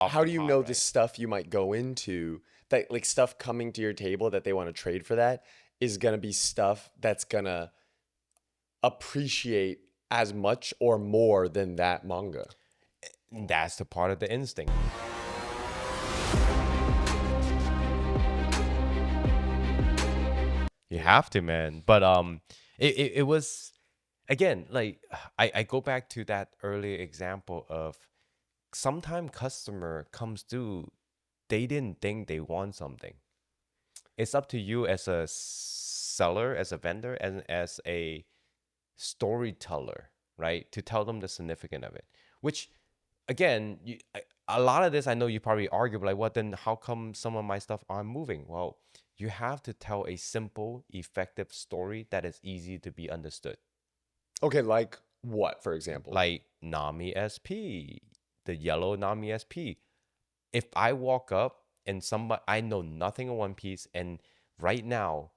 how do you know the stuff you might go into that, like, stuff coming to your table that they want to trade for that is going to be stuff that's going to appreciate as much or more than that manga? That's the part of the instinct. You have to, man. But it was, again, like I go back to that earlier example of sometime customer comes through, they didn't think they want something. It's up to you as a seller, as a vendor, and as a storyteller, right, to tell them the significance of it. Which, again, a lot of this, I know you probably argue, but like, what then? How come some of my stuff aren't moving? Well, you have to tell a simple, effective story that is easy to be understood. Okay, like what, for example? Like Nami SP, the yellow Nami SP. If I walk up and somebody, I know nothing of One Piece, and right now,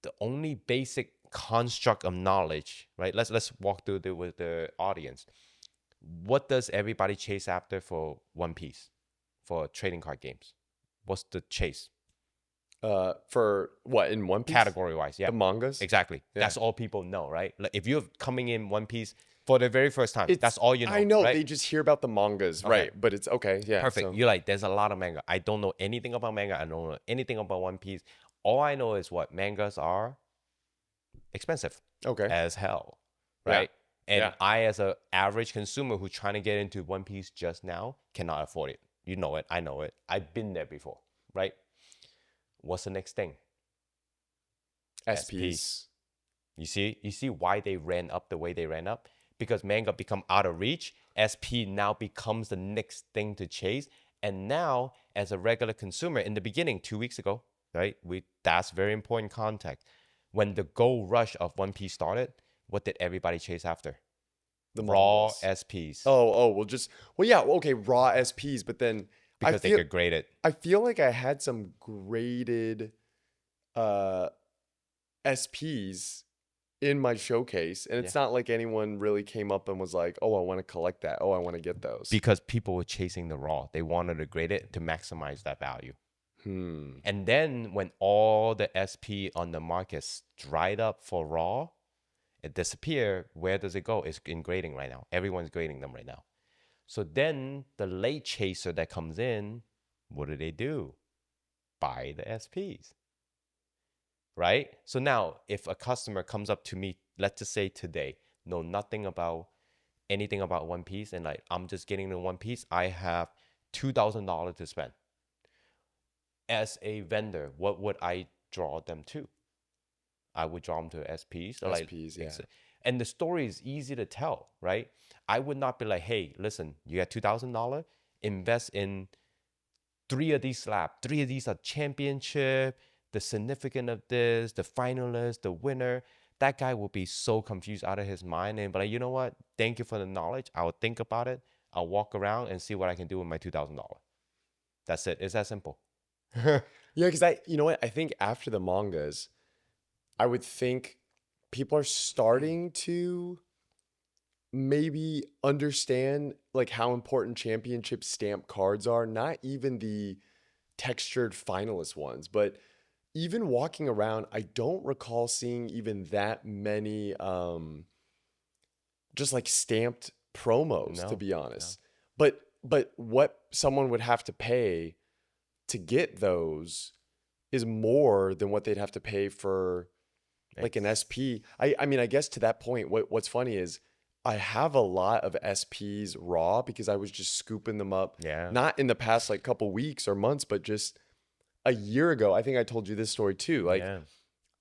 the only basic construct of knowledge, right? Let's walk through with the audience. What does everybody chase after for One Piece, for trading card games? What's the chase? For what, in One Piece? Category wise, yeah. The mangas? Exactly. Yeah. That's all people know, right? Like if you're coming in One Piece for the very first time, that's all you know. I know, right? they just hear about the mangas, right? But it's okay, yeah. Perfect. So. You're like, there's a lot of manga. I don't know anything about manga. I don't know anything about One Piece. All I know is what mangas are expensive. Okay. As hell, right? Yeah. And I, as an average consumer who's trying to get into One Piece just now, cannot afford it. You know it. I know it. I've been there before, right? What's the next thing? SPs. You see why they ran up the way they ran up? Because manga become out of reach. SP now becomes the next thing to chase. And now, as a regular consumer, in the beginning, 2 weeks ago, right? That's very important context. When the gold rush of One Piece started, what did everybody chase after? The raw mangas. SPs. Well, yeah, okay, raw SPs, but then because they could grade it. I feel like I had some graded SPs in my showcase, and it's not like anyone really came up and was like, "Oh, I want to collect that. Oh, I want to get those." Because people were chasing the raw. They wanted to grade it to maximize that value. And then when all the SP on the market dried up for raw, it disappeared. Where does it go? It's in grading right now. Everyone's grading them right now. So then the late chaser that comes in, what do? Buy the SPs. Right? So now if a customer comes up to me, let's just say today, know nothing about anything about One Piece, and like, I'm just getting the One Piece, I have $2,000 to spend. As a vendor, what would I draw them to? I would draw them to SPs. SPs, yeah. And the story is easy to tell, right? I would not be like, hey, listen, you got $2,000, invest in 3 of these slabs. 3 of these are championship, the significance of this, the finalist, the winner. That guy will be so confused out of his mind and be like, you know what? Thank you for the knowledge. I'll think about it. I'll walk around and see what I can do with my $2,000. That's it. It's that simple. Yeah, because you know what? I think after the mangas, I would think people are starting to maybe understand like how important championship stamp cards are. Not even the textured finalist ones, but even walking around, I don't recall seeing even that many just like stamped promos, to be honest. No. But what someone would have to pay to get those is more than what they'd have to pay for like an SP. I mean, I guess to that point, what's funny is I have a lot of SPs raw because I was just scooping them up. Yeah. Not in the past like couple weeks or months, but just a year ago. I think I told you this story too. Like,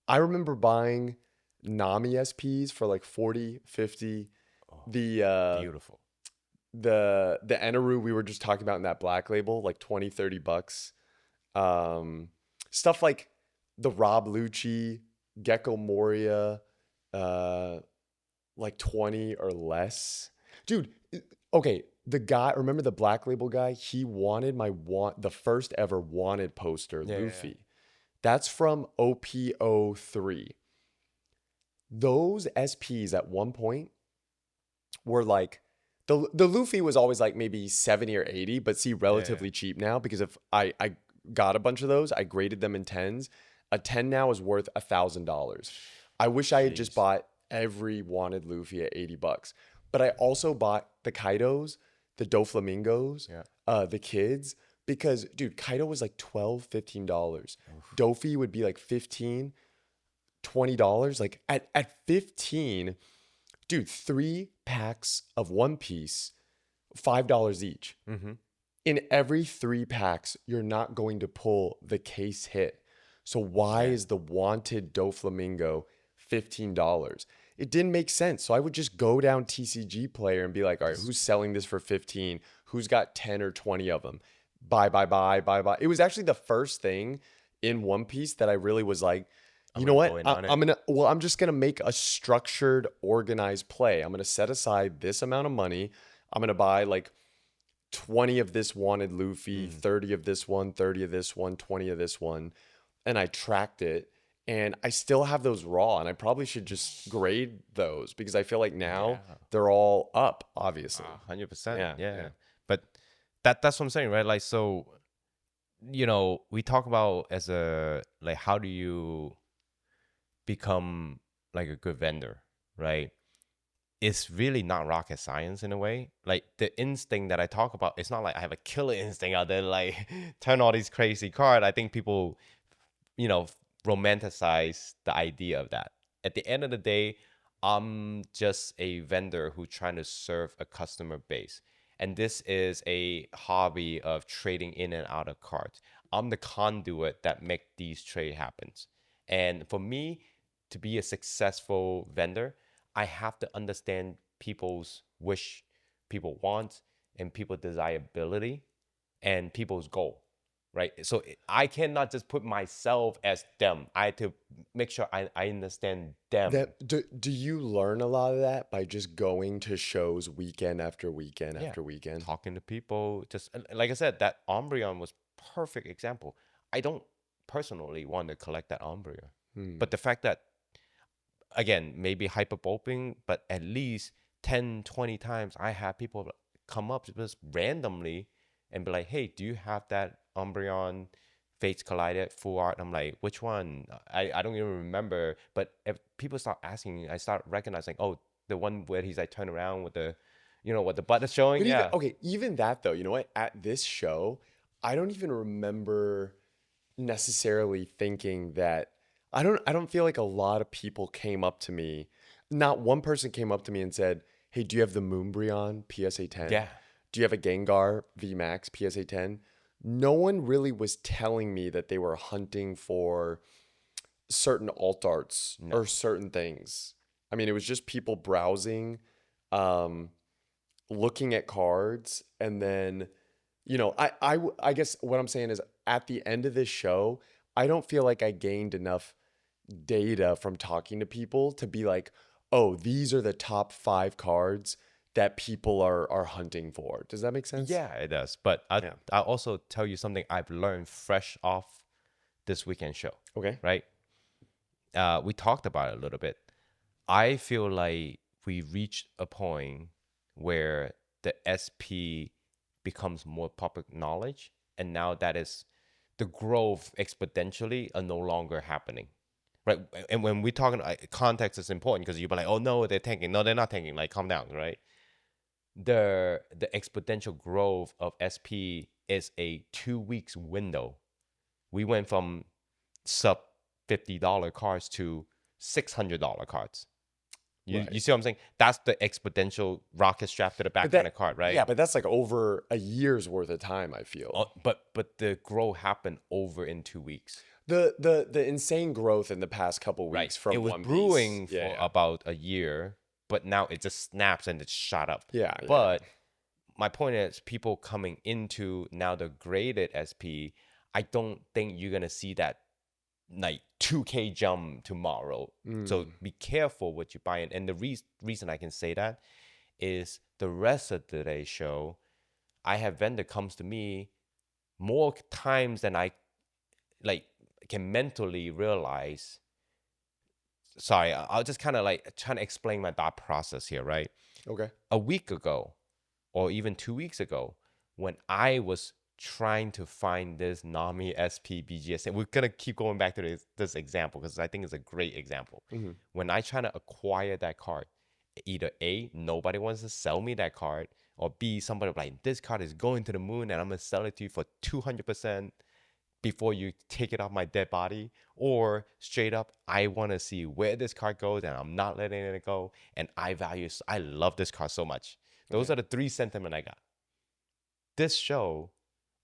I remember buying Nami SPs for like 40, 50. Beautiful. The Eneru we were just talking about in that black label, like 20, 30 bucks. Stuff like the Rob Lucci, Gecko Moria, like 20 or less. Dude, okay, the guy, remember the black label guy? He wanted the first ever wanted poster, Luffy. Yeah. That's from OPO3. Those SPs at one point were like The Luffy was always like maybe 70 or 80, but see, relatively cheap now because if I got a bunch of those, I graded them in tens. A 10 now is worth $1,000. I wish I had just Jeez. bought every wanted Luffy at $80. But I also bought the Kaidos, the Doflamingos, Yeah. the kids, because dude, Kaido was like $12, $15. Dofi would be like 15, $20. Like at 15, dude, 3 packs of One Piece, $5 each. Mm-hmm. In every 3 packs, you're not going to pull the case hit. So why Yeah. is the wanted Doflamingo $15? It didn't make sense. So I would just go down TCG Player and be like, all right, who's selling this for 15? Who's got 10 or 20 of them? Buy, buy, buy, buy, buy. It was actually the first thing in One Piece that I really was like, I'm you know gonna go what? in on it. I'm just gonna make a structured, organized play. I'm gonna set aside this amount of money. I'm gonna buy like 20 of this wanted Luffy, 30 of this one, 30 of this one, 20 of this one. And I tracked it. And I still have those raw. And I probably should just grade those because I feel like now Yeah. they're all up, obviously. 100%. Yeah, Yeah. yeah. But that's what I'm saying, right? Like, so, we talk about as a, like, how do you become like a good vendor, right? It's really not rocket science in a way. Like, the instinct that I talk about, it's not like I have a killer instinct out there, like, turn all these crazy cards. I think people, romanticize the idea of that. At the end of the day, I'm just a vendor who trying to serve a customer base. And this is a hobby of trading in and out of cards. I'm the conduit that make these trade happens. And for me to be a successful vendor, I have to understand people's wish, people want, and people desirability and people's goal, right? So I cannot just put myself as them. I have to make sure I understand them. Do you learn a lot of that by just going to shows weekend after weekend Yeah. after weekend? Talking to people, just like I said, that Umbreon was perfect example. I don't personally want to collect that Umbreon, but the fact that, again, maybe hyperboping, but at least 10, 20 times I have people come up just randomly and be like, hey, do you have that Umbreon Fates Collided full art? I'm like, which one? I don't even remember. But if people start asking, I start recognizing, oh, the one where he's like turn around with the, what the butt is showing. But Yeah. even that though, you know what? At this show, I don't even remember necessarily thinking that I don't feel like a lot of people came up to me. Not one person came up to me and said, "Hey, do you have the Moonbreon PSA 10? Yeah. Do you have a Gengar VMAX PSA 10?" No one really was telling me that they were hunting for certain alt arts or certain things. I mean, it was just people browsing, looking at cards, and then, I guess what I'm saying is at the end of this show, I don't feel like I gained enough data from talking to people to be like, oh, these are the top 5 cards that people are hunting for. Does that make sense? Yeah, it does. But I'll also tell you something I've learned fresh off this weekend show. Okay. Right? We talked about it a little bit. I feel like we reached a point where the SP becomes more public knowledge, and now that is the growth exponentially are no longer happening, right? And when we're talking, context is important because you'll be like, oh no, they're tanking. No, they're not tanking. Like, calm down, right? The exponential growth of SP is a 2 weeks window. We went from sub $50 cards to $600 cards. You see what I'm saying? That's the exponential rocket strap to the back kind of card, right? Yeah, but that's like over a year's worth of time, I feel. But the growth happened over in 2 weeks. The insane growth in the past couple weeks from it was One Piece. brewing for about a year, but now it just snaps and it's shot up. Yeah. But my point is, people coming into now the graded SP, I don't think you're gonna see that like 2K jump tomorrow. So be careful what you buy in. And the reason I can say that is the rest of today's show, I have vendor comes to me more times than I like can mentally realize. Sorry, I'll just kind of like trying to explain my thought process here, right? Okay. A week ago, or even 2 weeks ago, when I was trying to find this Nami SP BGS, and we're gonna keep going back to this example because I think it's a great example. When I try to acquire that card, either A, nobody wants to sell me that card, or B, somebody like, this card is going to the moon and I'm gonna sell it to you for 200% before you take it off my dead body, or straight up, I want to see where this card goes and I'm not letting it go, and I love this card so much. Those are the three sentiment I got. This show,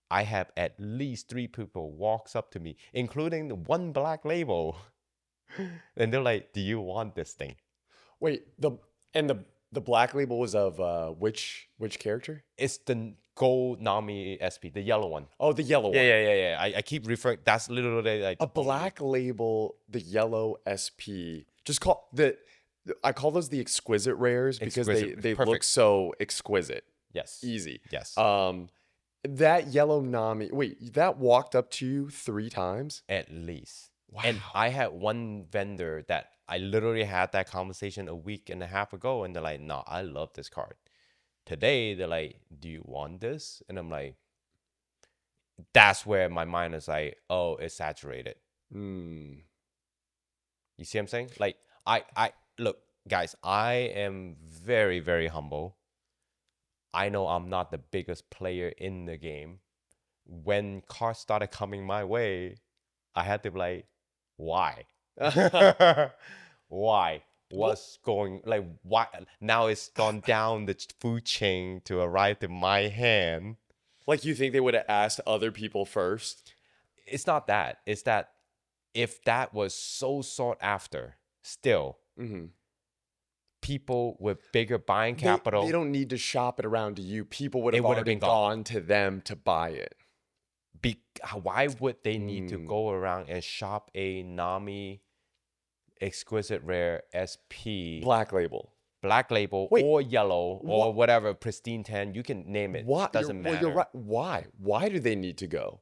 I have at least 3 people walks up to me, including the one black label, and they're like, do you want this thing? Wait, the black label was of which character? It's the gold Nami SP, the yellow one. Oh, the yellow one. Yeah. I keep referring. That's literally like A black label, the yellow SP. I call those the exquisite rares because they look so exquisite. Yes. Easy. Yes. That yellow Nami. Wait, that walked up to you 3 times? At least. Wow. And I had one vendor that I literally had that conversation a week and a half ago, and they're like, no, I love this card. Today, they're like, do you want this? And I'm like, that's where my mind is like, oh, it's saturated. You see what I'm saying? Like, I look, guys, I am very, very humble. I know I'm not the biggest player in the game. When cards started coming my way, I had to be like, why? Why? What's going, like, why? Now it's gone down the food chain to arrive to my hand. Like, you think they would have asked other people first? It's not that. It's that if that was so sought after, still, people with bigger buying capital. They don't need to shop it around to you. People would have already gone to them to buy it. Why would they need to go around and shop a Nami exquisite rare SP black label or yellow or whatever, pristine 10, you can name it. Doesn't matter. You're right. Why do they need to go?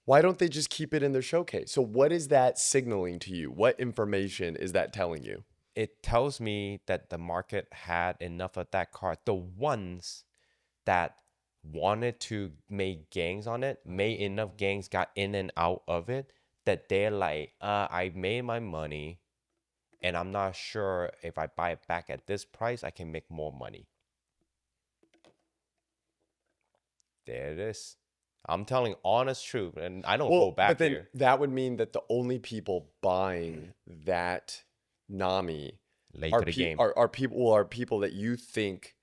Why don't they just keep it in their showcase? So what is that signaling to you? What information is that telling you? It tells me that the market had enough of that card. The ones that wanted to make gangs on it, made enough gangs, got in and out of it, that they're like, I made my money, and I'm not sure if I buy it back at this price, I can make more money. There it is. I'm telling honest truth, and I don't hold back here. That would mean that the only people buying that Nami are people that you think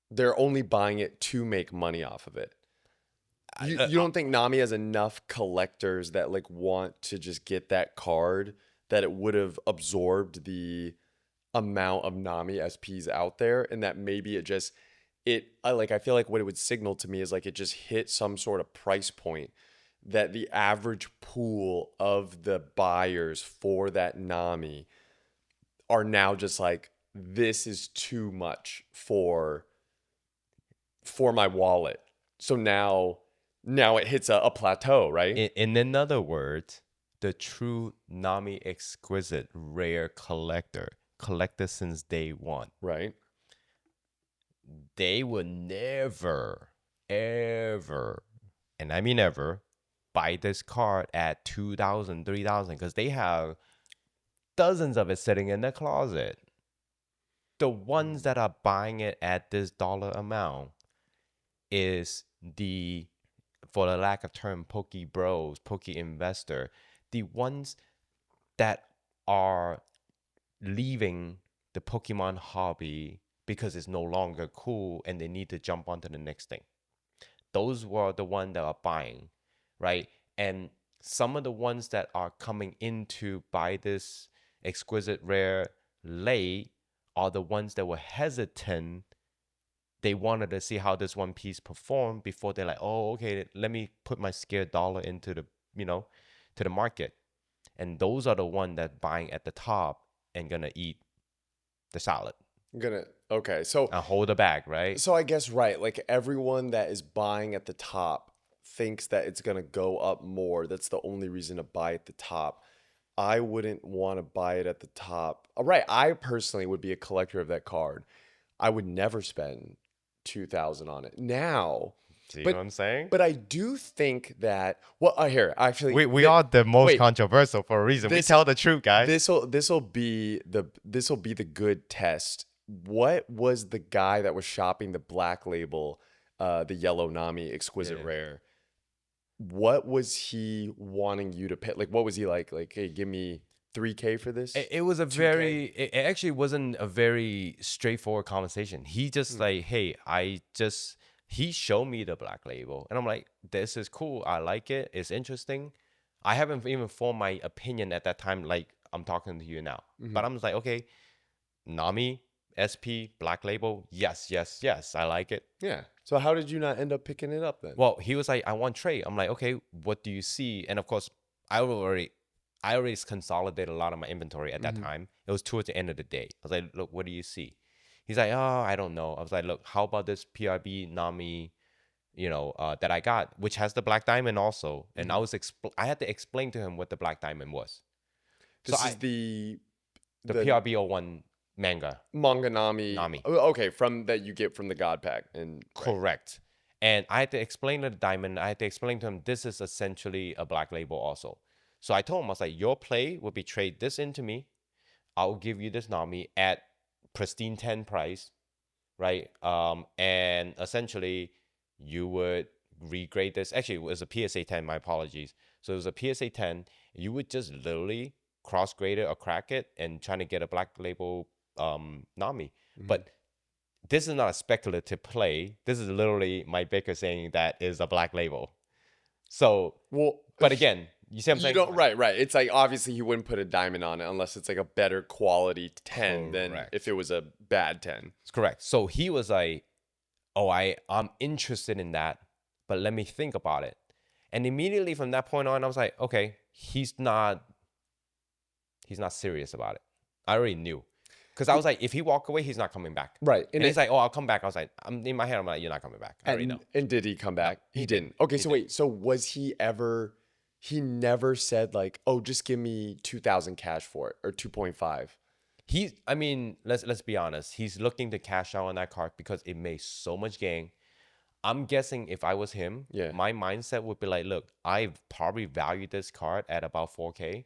they're only buying it to make money off of it. You don't think Nami has enough collectors that like want to just get that card, that it would have absorbed the amount of Nami SPs out there, and that maybe I feel like what it would signal to me is like it just hit some sort of price point that the average pool of the buyers for that Nami are now just like, this is too much for my wallet. So now it hits a plateau, right? In other words, the true Nami exquisite rare collector since day one, right? They would never, ever, and I mean ever, buy this card at $2,000, $3,000 because they have dozens of it sitting in their closet. The ones that are buying it at this dollar amount is the, for the lack of term, Poke Bros, Poke Investor, the ones that are leaving the Pokemon hobby because it's no longer cool and they need to jump onto the next thing. Those were the ones that are buying, right? And some of the ones that are coming in to buy this exquisite rare late are the ones that were hesitant. They wanted to see how this One Piece performed before they're like, oh, okay, let me put my scared dollar into the, to the market. And those are the ones that buying at the top and gonna eat the salad. Okay, so and hold the bag, right? So I guess, right, like everyone that is buying at the top thinks that it's gonna go up more. That's the only reason to buy at the top. I wouldn't want to buy it at the top. Right, I personally would be a collector of that card. I would never spend 2,000 on it. Now, See but what I'm saying? but I do think that here actually We are the most wait, controversial for a reason. We this- tell the truth, guys. This'll be the good test. What was the guy that was shopping the black label, the yellow Nami exquisite rare? What was he wanting you to pay? Like, what was he like? Like, hey, give me 3K for this? It was a 2K? very, it actually wasn't a very straightforward conversation. He just like, hey, he showed me the black label. And I'm like, this is cool. I like it. It's interesting. I haven't even formed my opinion at that time. Like I'm talking to you now, but I'm just like, okay, Nami, SP, black label. Yes. I like it. Yeah. So how did you not end up picking it up then? Well, he was like, I want trade. I'm like, okay, what do you see? And of course, I already consolidated a lot of my inventory at that time. It was towards the end of the day. I was like, look, what do you see? He's like, oh, I don't know. I was like, look, how about this PRB Nami, that I got, which has the black diamond also. And I had to explain to him what the black diamond was. This is the PRB01 manga. Manga Nami. Okay, from that you get from the God Pack. And correct. And I had to explain to the diamond. I had to explain to him this is essentially a black label also. So I told him, I was like, your play will be trade this into me. I'll give you this Nami at pristine 10 price, right? And essentially you would regrade this. Actually, it was a PSA 10, my apologies. So it was a PSA 10. You would just literally cross grade it or crack it and trying to get a black label Nami. But this is not a speculative play. This is literally my baker saying that is a black label. So, but again, you see what I'm saying? You don't, right. It's like, obviously, he wouldn't put a diamond on it unless it's like a better quality 10 than if it was a bad 10. It's correct. So he was like, oh, I'm interested in that, but let me think about it. And immediately from that point on, I was like, okay, he's not serious about it. I already knew. Because I was like, if he walk away, he's not coming back. Right. And he's like, oh, I'll come back. I was like, in my head, I'm like, you're not coming back. I already know. And did he come back? No, he didn't. Okay, so wait. So was he ever... He never said like, oh, just give me 2,000 cash for it or 2.5. I mean, let's be honest. He's looking to cash out on that card because it made so much gain. I'm guessing if I was him, my mindset would be like, look, I probably value this card at about 4K,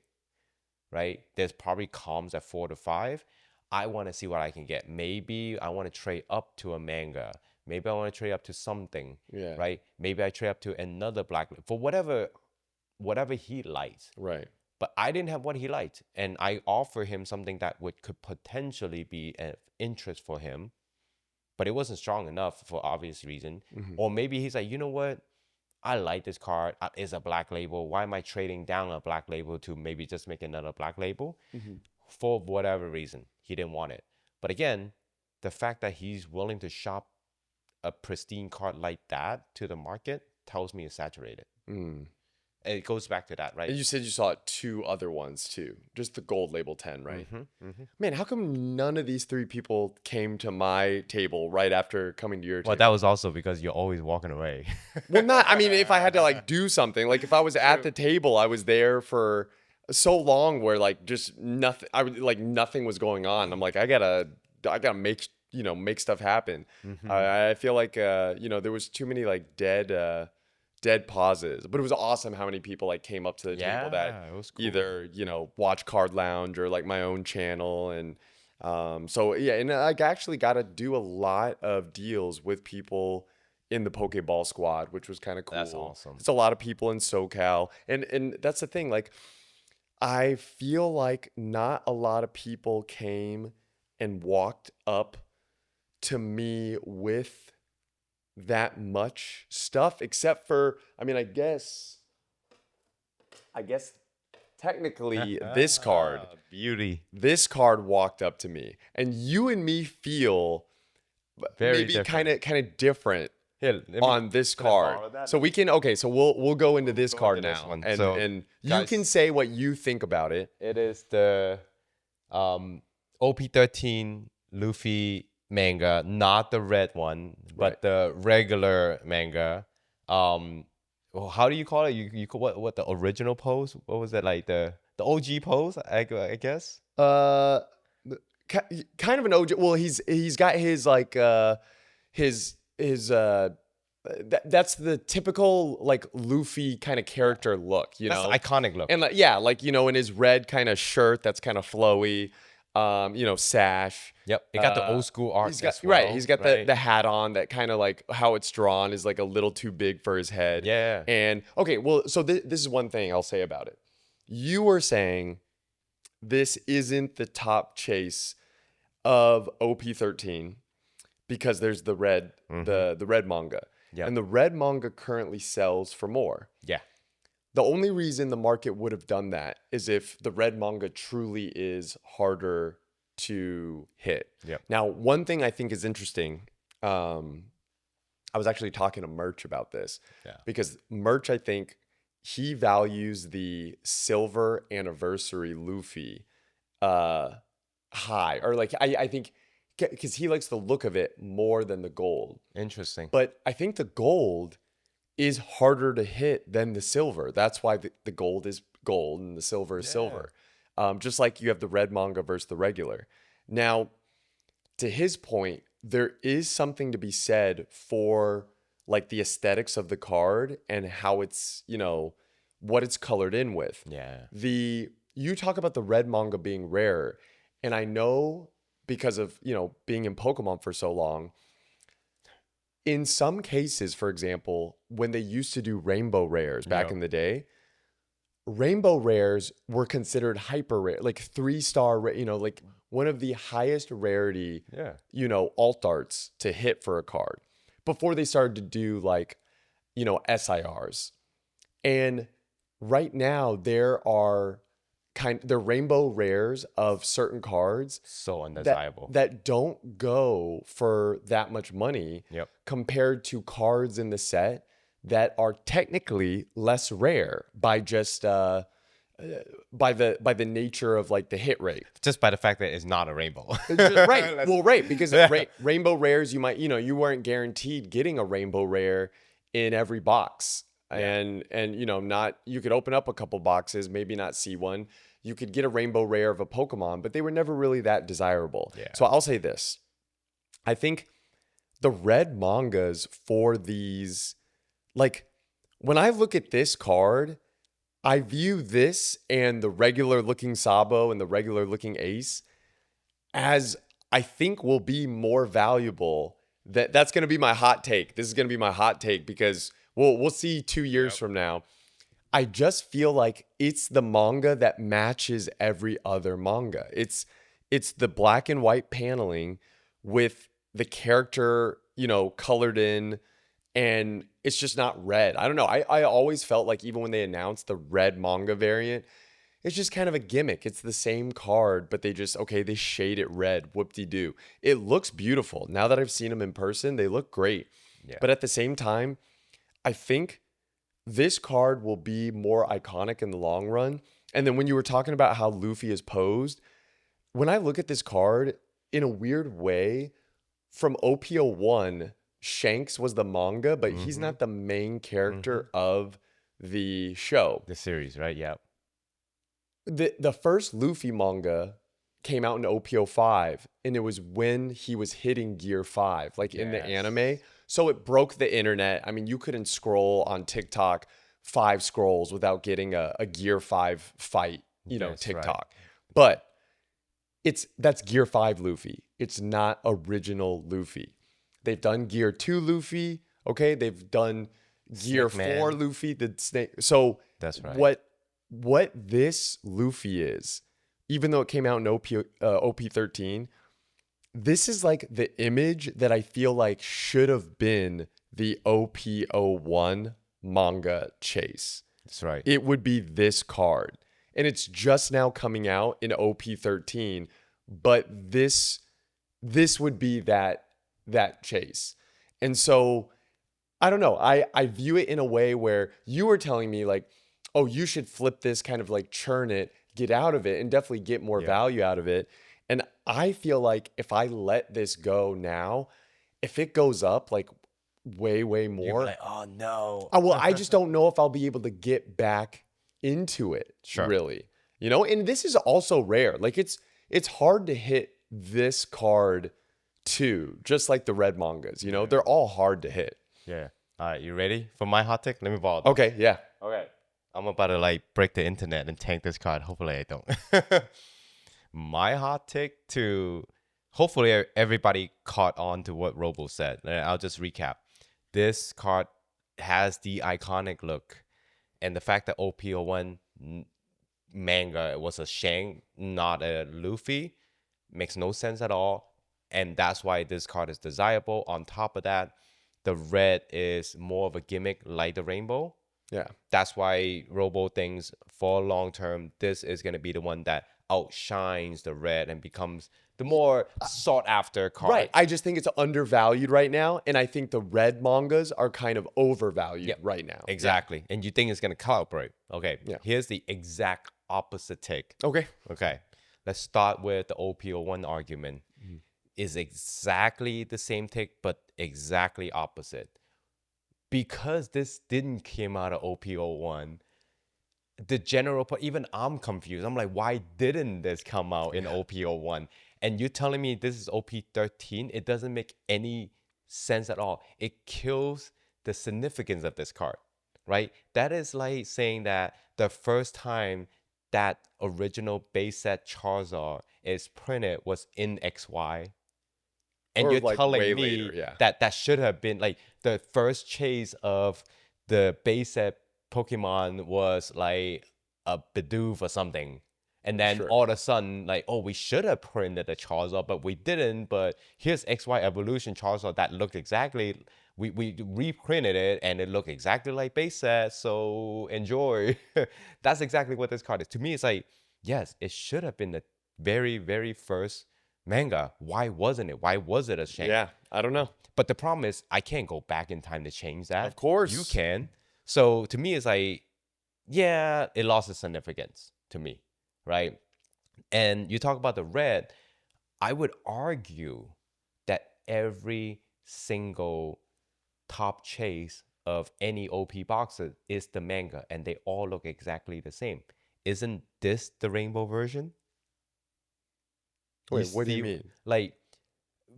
right? There's probably comms at 4 to 5. I want to see what I can get. Maybe I want to trade up to a manga. Maybe I want to trade up to something, right? Maybe I trade up to another black for whatever he liked. Right. But I didn't have what he liked. And I offer him something that could potentially be of interest for him. But it wasn't strong enough for obvious reason. Or maybe he's like, you know what? I like this card. It's a black label. Why am I trading down a black label to maybe just make another black label? For whatever reason, he didn't want it. But again, the fact that he's willing to shop a pristine card like that to the market tells me it's saturated. And it goes back to that, right? And you said you saw 2 other ones too. Just the gold label 10, right? Man, how come none of these 3 people came to my table right after coming to your table? Well, that was also because you're always walking away. Well, I mean, if I had to like do something, like if I was at the table, I was there for so long where like just nothing, nothing was going on. I'm like, I gotta make stuff happen. I feel like, there was too many like dead pauses, but it was awesome how many people like came up to the table that it was cool. either watch Card Lounge or like my own channel. And and I actually got to do a lot of deals with people in the Pokeball squad, which was kind of cool. That's awesome. It's a lot of people in SoCal, and that's the thing, like I feel like not a lot of people came and walked up to me with that much stuff, except for, I mean, I guess technically this card, beauty, this card walked up to me, and you and me feel very maybe kind of different here, on this card. So we can, so we'll go into this card now, and guys, you can say what you think about it. It is the OP13 Luffy manga, not the red one, but the regular manga. How do you call it? You what the original pose? What was it, like the OG pose? I guess. Kind of an OG. Well, he's got his like his that's the typical like Luffy kind of character look, That's the iconic look. And like, yeah, like, in his red kind of shirt that's kind of flowy, sash. Yep, it got the old school art He's got as well. He's got the hat on that kind of like how it's drawn is like a little too big for his head. Yeah. And okay, well, so this is one thing I'll say about it. You were saying this isn't the top chase of OP13 because there's the red the red manga. Yep. And the red manga currently sells for more. Yeah. The only reason the market would have done that is if the red manga truly is harder to hit. Yep. Now, one thing I think is interesting, I was actually talking to Merch about this. Yeah. Because Merch, I think, he values the silver anniversary Luffy high. Or like, I think, because he likes the look of it more than the gold. Interesting. But I think the gold is harder to hit than the silver. That's why the gold is gold and the silver is silver. Just like you have the red manga versus the regular. Now, to his point, there is something to be said for like the aesthetics of the card and how it's, what it's colored in with. Yeah. You talk about the red manga being rare, and I know because of, being in Pokemon for so long, in some cases, for example, when they used to do rainbow rares back in the day, rainbow rares were considered hyper rare, like 3-star, like one of the highest rarity, alt arts to hit for a card before they started to do like, SIRs. And right now there are they're rainbow rares of certain cards So undesirable. that don't go for that much money compared to cards in the set that are technically less rare by just by the nature of like the hit rate. Just by the fact that it's not a rainbow. Right. Well, right, because rainbow rares, you might, you weren't guaranteed getting a rainbow rare in every box. And not, you could open up a couple boxes, maybe not see one. You could get a rainbow rare of a Pokemon, but they were never really that desirable. Yeah. So I'll say this. I think the red mangas for these, like when I look at this card, I view this and the regular looking Sabo and the regular looking Ace as I think will be more valuable. That's going to be my hot take. This is going to be my hot take because we'll see 2 years from now. I just feel like it's the manga that matches every other manga. It's the black and white paneling with the character, colored in, and it's just not red. I don't know. I always felt like even when they announced the red manga variant, it's just kind of a gimmick. It's the same card, but they shade it red. Whoop-de-doo. It looks beautiful. Now that I've seen them in person, they look great. Yeah. But at the same time, I think this card will be more iconic in the long run. And then when you were talking about how Luffy is posed, when I look at this card, in a weird way, from OP01, Shanks was the manga, but he's not the main character of the show. The series, right? Yeah. The first Luffy manga came out in OP05, and it was when he was hitting Gear 5, like in the anime. So it broke the internet. I mean, you couldn't scroll on TikTok 5 scrolls without getting a Gear 5 fight, TikTok. Right. But that's Gear 5 Luffy. It's not original Luffy. They've done Gear 2 Luffy. Okay, they've done Gear 4 Luffy. The snake. So that's right. What this Luffy is, even though it came out in OP13, this is like the image that I feel like should have been the OP01 manga chase. That's right. It would be this card. And it's just now coming out in OP13, but this would be that chase. And so I don't know. I view it in a way where you were telling me like, oh, you should flip this, kind of like churn it, get out of it, and definitely get more value out of it. And I feel like if I let this go now, if it goes up like way, way more. You're like, oh no. I just don't know if I'll be able to get back into it, really. And this is also rare. Like it's hard to hit this card too, just like the red mangas. You know, they're all hard to hit. Yeah. All right, you ready for my hot take? Let me borrow. Okay, yeah. Okay. I'm about to like break the internet and tank this card. Hopefully I don't. My hot take to hopefully everybody caught on to what Robo said. I'll just recap. This card has the iconic look, and the fact that OP01 manga was a Shank, not a Luffy, makes no sense at all. And that's why this card is desirable. On top of that, the red is more of a gimmick like the rainbow. Yeah. That's why Robo thinks for long term, this is going to be the one that outshines the red and becomes the more sought after card. Right. I just think it's undervalued right now. And I think the red mangas are kind of overvalued right now. Exactly. Yeah. And you think it's going to cloud break. Okay. Yeah. Here's the exact opposite take. Okay. Okay. Let's start with the OP01 argument. Is exactly the same take, but exactly opposite. Because this didn't came out of OP01, the general, even I'm confused. I'm like, why didn't this come out in OP01? And you're telling me this is OP13? It doesn't make any sense at all. It kills the significance of this card, right? That is like saying that the first time that original base set Charizard is printed was in XY. And you're like telling me later, that should have been like the first chase of the base set Pokemon was like a Bidoof or something. And then all of a sudden, like, oh, we should have printed the Charizard, but we didn't. But here's XY Evolution Charizard that looked exactly, we reprinted it and it looked exactly like base set. So enjoy. That's exactly what this card is. To me, it's like, yes, it should have been the very, very first manga. Why wasn't it? Why was it a Shank? Yeah, I don't know. But the problem is I can't go back in time to change that. Of course. You can. So to me, it's like, yeah, it lost its significance to me, right? And you talk about the red, I would argue that every single top chase of any OP boxer is the manga, and they all look exactly the same. Isn't this the rainbow version? Wait, what do you mean? Like,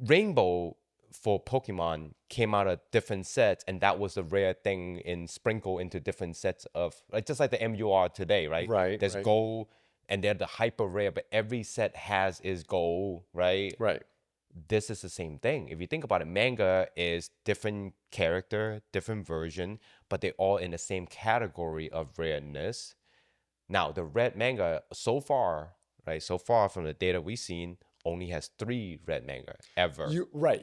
Rainbow for Pokemon came out of different sets, and that was a rare thing in sprinkle into different sets of, like, just like the MUR today, right? Right. There's gold, and they're the hyper rare, but every set has its gold, right? Right. This is the same thing. If you think about it, manga is different character, different version, but they're all in the same category of rareness. Now, the red manga, so far from the data we've seen, only has 3 red manga ever.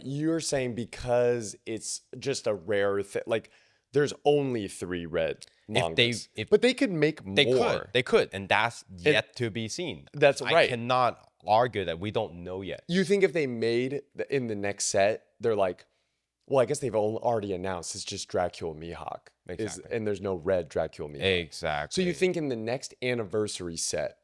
You're saying because it's just a rare thing. Like, there's only 3 red mangas. But they could make more. They could. And that's yet to be seen. That's right. I cannot argue that we don't know yet. You think if they made in the next set, they're like, well, I guess they've already announced it's just Dracula Mihawk. Exactly. And there's no red Dracula Mihawk. Exactly. So you think in the next anniversary set,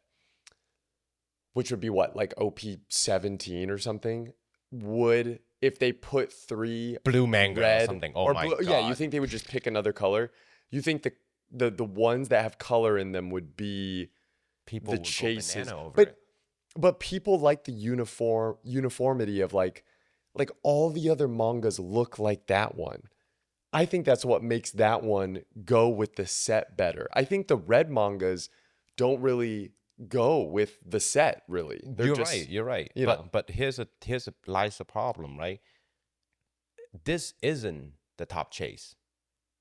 which would be what, like OP17 or something, would, if they put 3 blue manga red or something, oh my God. Yeah, you think they would just pick another color? You think the ones that have color in them would be people the would chases? go banana over it. But people like the uniformity of like all the other mangas look like that one. I think that's what makes that one go with the set better. I think the red mangas don't really go with the set, really. You're right. But here's lies the problem, right? This isn't the top chase,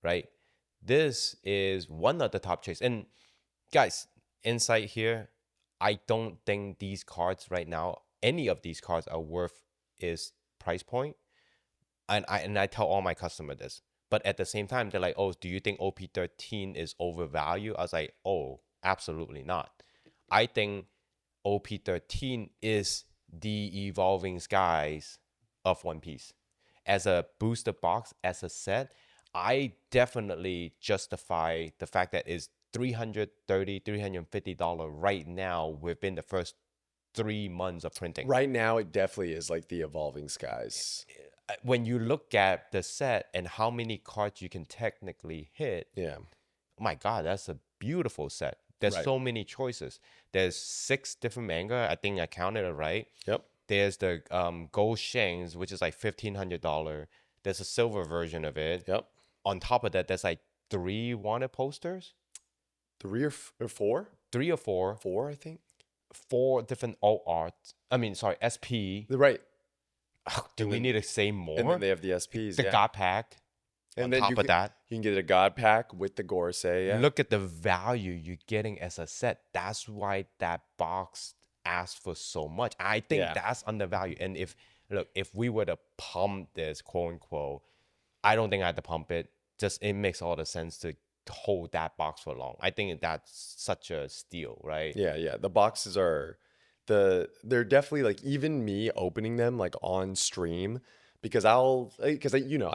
right? This is one of the top chase. And guys, insight here, I don't think these cards right now, any of these cards are worth its price point. And I tell all my customers this. But at the same time, they're like, oh, do you think OP13 is overvalued? I was like, oh, absolutely not. I think OP13 is the evolving skies of One Piece. As a booster box, as a set, I definitely justify the fact that it's $330, $350 right now within the first 3 months of printing. Right now, it definitely is like the evolving skies. When you look at the set and how many cards you can technically hit, yeah, oh my God, that's a beautiful set. There's so many choices. There's 6 different manga. I think I counted it right. Yep. there's the gold shanks, which is like $1,500. There's a silver version of it. Yep. On top of that, there's like 3 wanted posters. 3 or 4? 3 or 4. 4, I think. 4 different alt art. I mean, sorry, SP. Right. Do we need to say more? And then they have the SPs. The God pack. And on then top of that, you can get a God pack with the Gorsei. Yeah. look at the value you're getting as a set. That's why that box asked for so much. I think that's undervalued. And if we were to pump this, quote unquote, I don't think I had to pump it. Just it makes all the sense to hold that box for long. I think that's such a steal, right? Yeah. The boxes are they're definitely like, even me opening them like on stream, because I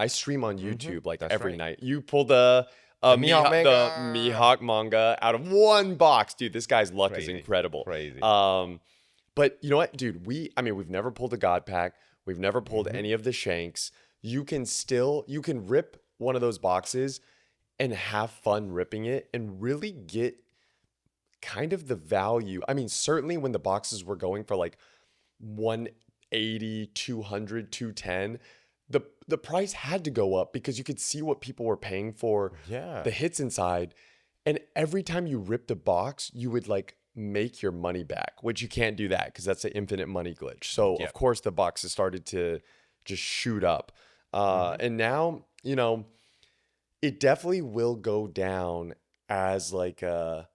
stream on YouTube like That's every right. night. You pull the Mihawk manga out of one box, dude. This guy's luck is incredible. Crazy. But you know what, dude? We've never pulled a God pack. We've never pulled any of the shanks. You can rip one of those boxes and have fun ripping it and really get kind of the value. I mean, certainly when the boxes were going for like 180, 200, 210, the price had to go up because you could see what people were paying for the hits inside. And every time you ripped a box, you would like make your money back, which you can't do that because that's an infinite money glitch. So of course the boxes started to just shoot up. And now, it definitely will go down as like a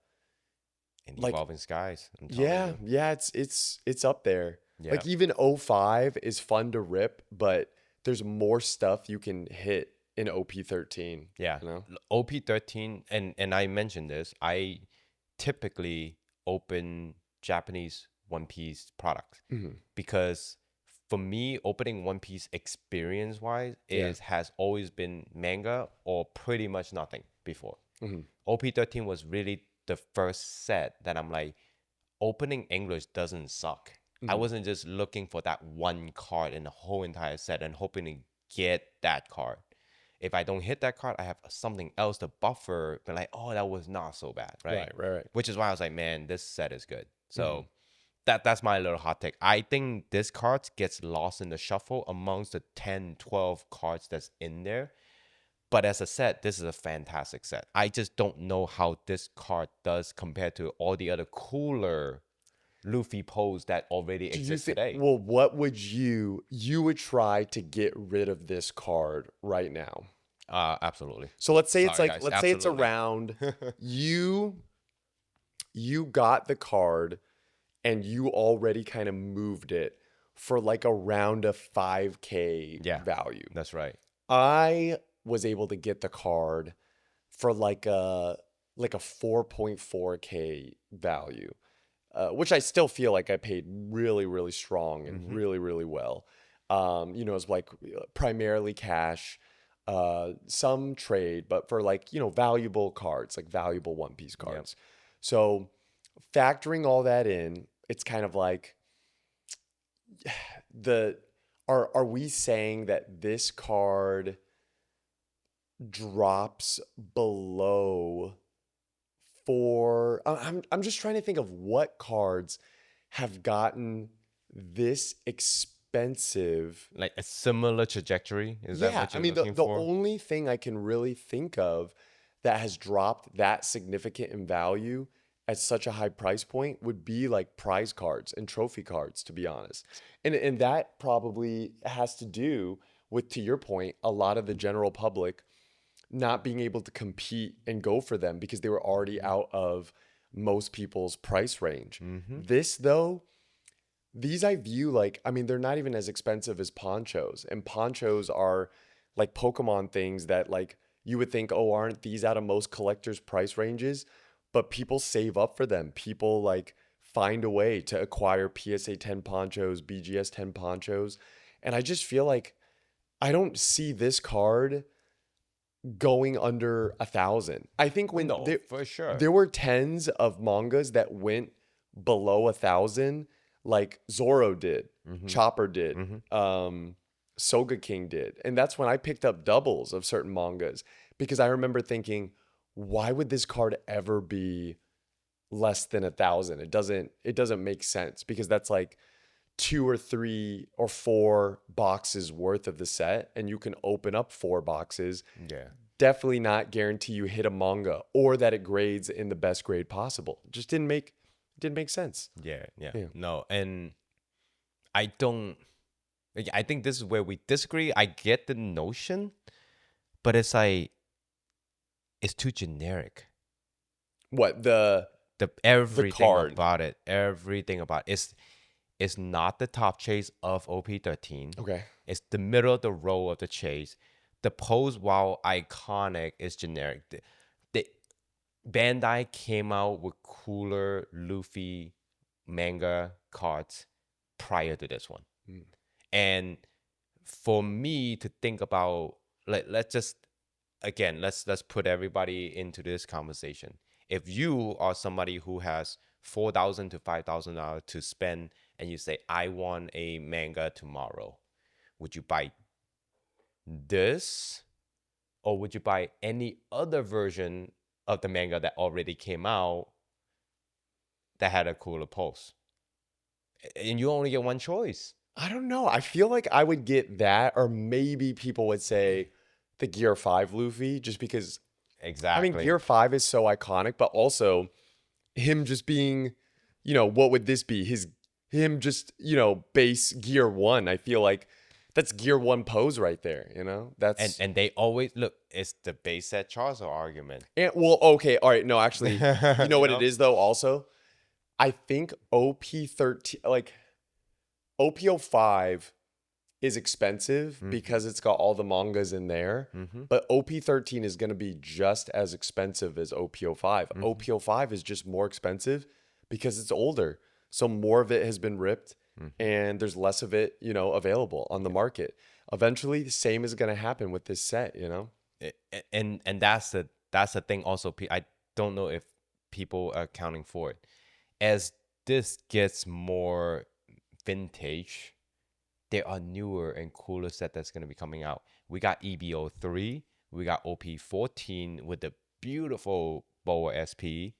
Evolving Skies. Yeah, it's up there. Yeah. Like even 05 is fun to rip, but there's more stuff you can hit in OP13. Yeah. OP13, and I mentioned this, I typically open Japanese One Piece products because for me, opening One Piece experience wise has always been manga or pretty much nothing before. OP13 was really the first set that I'm like, opening English doesn't suck. I wasn't just looking for that one card in the whole entire set and hoping to get that card. If I don't hit that card, I have something else to buffer, but like, oh, that was not so bad, right? Right. Which is why I was like, man, this set is good. So that's my little hot take. I think this card gets lost in the shuffle amongst the 10, 12 cards that's in there. But as a set, this is a fantastic set. I just don't know how this card does compared to all the other cooler Luffy pose that already exist today. Well, what would you would try to get rid of this card right now? Absolutely. So let's say Sorry, it's guys. let's say it's around you got the card and you already kind of moved it for like around a 5K value. That's right. I was able to get the card for like a 4.4K value. Which I still feel like I paid really, really strong and really, really well. It's like primarily cash, some trade, but for like, valuable cards, like valuable One Piece cards. Yep. So factoring all that in, it's kind of like are we saying that this card drops below I'm just trying to think of what cards have gotten this expensive. Like a similar trajectory? Is that what you're looking the for? only thing I can really think of that has dropped that significant in value at such a high price point would be like prize cards and trophy cards, to be honest. And that probably has to do with, to your point, a lot of the general public not being able to compete and go for them because they were already out of most people's price range. This though, these I view like, I mean, they're not even as expensive as ponchos, and ponchos are like Pokemon things that like you would think, oh, aren't these out of most collectors' price ranges? But people save up for them. People like find a way to acquire PSA 10 ponchos, BGS 10 ponchos. And I just feel like I don't see this card going under 1,000. I think when for sure there were tens of mangas that went below 1,000, like Zoro did, Chopper did, Soga King did, and that's when I picked up doubles of certain mangas because I remember thinking, why would this card ever be less than 1,000? It doesn't make sense because that's like 2 or 3 or 4 boxes worth of the set and you can open up 4 boxes. Yeah. Definitely not guarantee you hit a manga or that it grades in the best grade possible. Just didn't make sense. Yeah. Yeah. No, and I don't. I think this is where we disagree. I get the notion, but it's like it's too generic. What the Everything card. about it, it's not the top chase of OP13. Okay. It's the middle of the row of the chase. The pose, while iconic, is generic. The Bandai came out with cooler Luffy manga cards prior to this one. And for me to think about, let's just again, let's put everybody into this conversation. If you are somebody who has $4,000 to $5,000 to spend, and you say, I want a manga tomorrow, would you buy this, or would you buy any other version of the manga that already came out that had a cooler pose? And you only get one choice. I don't know. I feel like I would get that, or maybe people would say the Gear 5 Luffy, just because. Exactly. I mean, Gear 5 is so iconic, but also him just being, what would this be? Him just, base Gear 1. I feel like that's Gear 1 pose right there, That's and they always look, it's the base set Charizard argument. and well, okay, all right. No, actually, you know what it is though, also? I think OP13, like OP05 is expensive because it's got all the mangas in there. But OP13 is going to be just as expensive as OP05. OP05 is just more expensive because it's older. So more of it has been ripped and there's less of it, available on the market. Eventually, the same is going to happen with this set, And that's the thing also. I don't know if people are accounting for it. As this gets more vintage, there are newer and cooler set that's going to be coming out. We got EBO3, we got OP14 with the beautiful Boa SP,